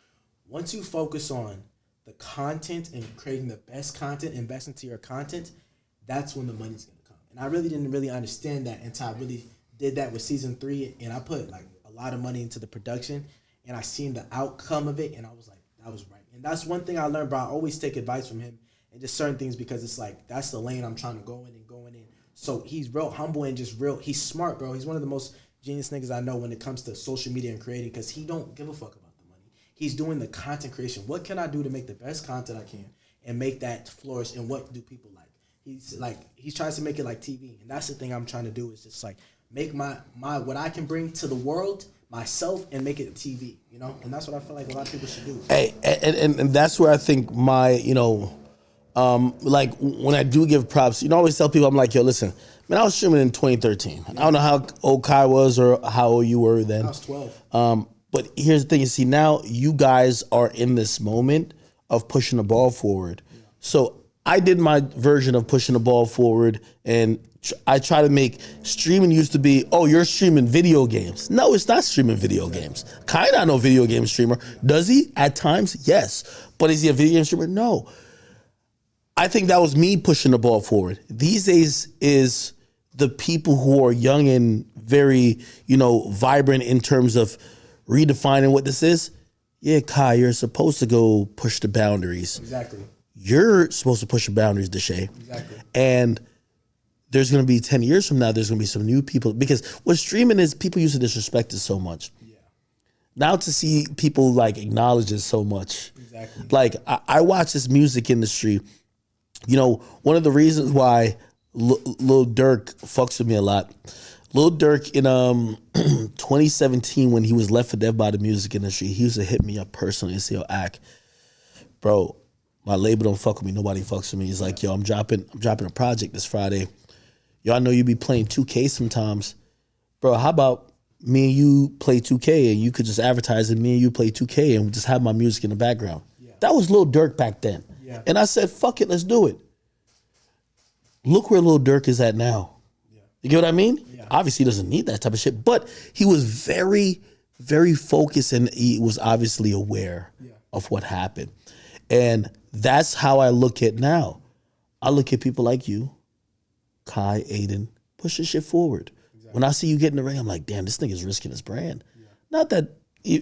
once you focus on the content and creating the best content, invest into your content, that's when the money's gonna come. And I really didn't really understand that until I really did that with season 3, and I put like a lot of money into the production, and I seen the outcome of it, and I was like, that was right. And that's one thing I learned, bro. I always take advice from him and just certain things, because it's like, that's the lane I'm trying to go in and going in. So he's real humble and just real. He's smart, bro. He's one of the most genius niggas I know when it comes to social media and creating, because he don't give a fuck about the money. He's doing the content creation. What can I do to make the best content I can and make that flourish, and what do people like? He tries to make it like TV, and that's the thing I'm trying to do, is just like make my what I can bring to the world, myself, and make it TV, and that's what I feel like a lot of people should do. Hey, and that's where I think my, like when I do give props, I always tell people, I'm like, yo, listen, man, I was streaming in 2013. I don't know how old Kai was or how old you were then. I was 12. But here's the thing, you see, now you guys are in this moment of pushing the ball forward. Yeah. So I did my version of pushing the ball forward, and I try to make streaming used to be, oh, you're streaming video games. No, it's not streaming video games. Kai not no video game streamer. Does he? At times, yes. But is he a video game streamer? No. I think that was me pushing the ball forward. These days is the people who are young and very, vibrant in terms of redefining what this is. Yeah, Kai, you're supposed to go push the boundaries. Exactly. You're supposed to push the boundaries, Deshae. Exactly. And there's going to be 10 years from now, there's going to be some new people. Because what streaming is, people used to disrespect it so much. Yeah. Now to see people like acknowledge it so much. Exactly. Like I watch this music industry. One of the reasons why Lil Durk fucks with me a lot. Lil Durk in 2017, when he was left for dead by the music industry, he used to hit me up personally and say, yo, Ak, bro, my label don't fuck with me. Nobody fucks with me. He's like, yo, I'm dropping a project this Friday. Yo, I know you be playing 2K sometimes. Bro, how about me and you play 2K and you could just advertise it, me and you play 2K and just have my music in the background. Yeah. That was Lil Durk back then. Yeah. And I said, fuck it, let's do it. Look where Lil Durk is at now. Yeah. You get what I mean? Yeah. Obviously, he doesn't need that type of shit, but he was very, very focused, and he was obviously aware of what happened. And that's how I look at now. I look at people like you, Kai, Aiden, push this shit forward. Exactly. When I see you get in the ring, I'm like, damn, this nigga's risking his brand. Yeah. Not that,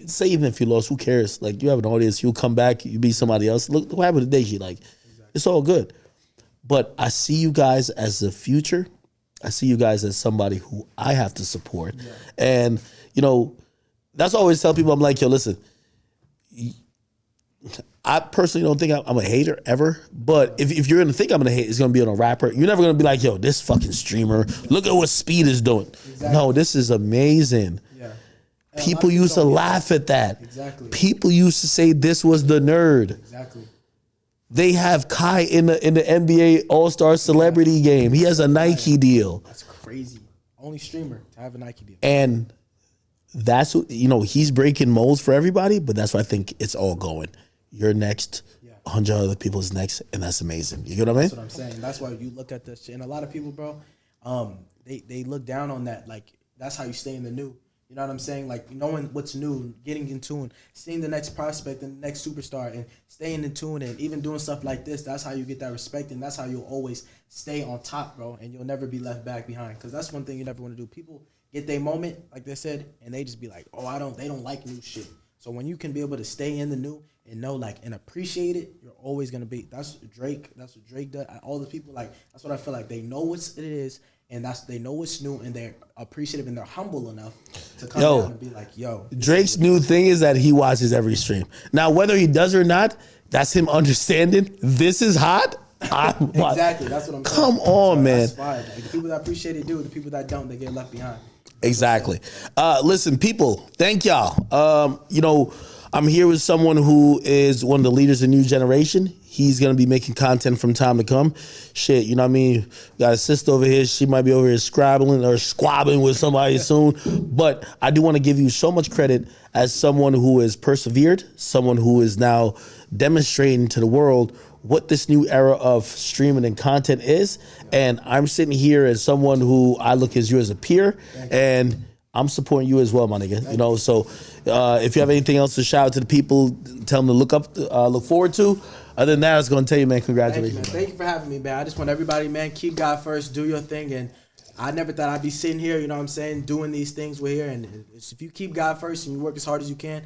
say even if you lost, who cares? Like, you have an audience, you'll come back, you be somebody else. Look what happened to Deshae. Like, It's all good. But I see you guys as the future. I see you guys as somebody who I have to support. Yeah. And, that's what I always tell people. I'm like, yo, listen, I personally don't think I'm a hater ever. But if you're gonna think I'm gonna hate, it's gonna be on a rapper. You're never gonna be like, yo, this fucking streamer. Look at what Speed is doing. Exactly. No, this is amazing. Yeah. People used to laugh at that. Exactly. People used to say this was the nerd. Exactly. They have Kai in the NBA All-Star Celebrity game. He has a Nike deal. That's crazy. Only streamer to have a Nike deal. And that's what, he's breaking molds for everybody, but that's where I think it's all going. You're next, 100 other people is next, and that's amazing. You get what I mean? That's what I'm saying. That's why you look at this shit. And a lot of people, bro, they look down on that. Like, that's how you stay in the new. You know what I'm saying? Like, knowing what's new, getting in tune, seeing the next prospect and the next superstar, and staying in tune, and even doing stuff like this, that's how you get that respect, and that's how you'll always stay on top, bro, and you'll never be left back behind. Because that's one thing you never want to do. People get their moment, like they said, and they just be like, oh, they don't like new shit. So when you can be able to stay in the new and know, like, and appreciate it, you're always going to be. That's Drake. That's what Drake does. All the people, like, that's what I feel like. They know what it is. And they know what's new, and they're appreciative, and they're humble enough to come down and be like, yo. Drake's new thing is that he watches every stream. Now, whether he does or not, that's him understanding this is hot. Exactly, that's what I'm saying. Come on, man. That's fine. Like, the people that appreciate it do. The people that don't, they get left behind. Exactly. Listen, people, thank y'all. I'm here with someone who is one of the leaders of the new generation. He's going to be making content from time to come. Shit, you know what I mean? Got a sister over here. She might be over here scrabbling or squabbling with somebody soon. But I do want to give you so much credit as someone who has persevered, someone who is now demonstrating to the world what this new era of streaming and content is. And I'm sitting here as someone who I look as you as a peer, and I'm supporting you as well, my nigga. So if you have anything else to shout out to the people, tell them to look forward to. Other than that, I was going to tell you, man, congratulations. Thank you for having me, man. I just want everybody, man, keep God first, do your thing. And I never thought I'd be sitting here, you know what I'm saying, doing these things. We're here. And if you keep God first and you work as hard as you can,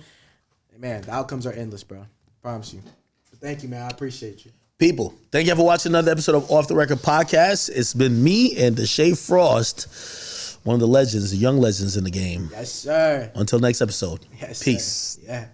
man, the outcomes are endless, bro. I promise you. But thank you, man. I appreciate you. People, thank you for watching another episode of Off the Record Podcast. It's been me and Deshae Frost, one of the legends, the young legends in the game. Yes, sir. Until next episode. Yes, peace. Sir. Yeah.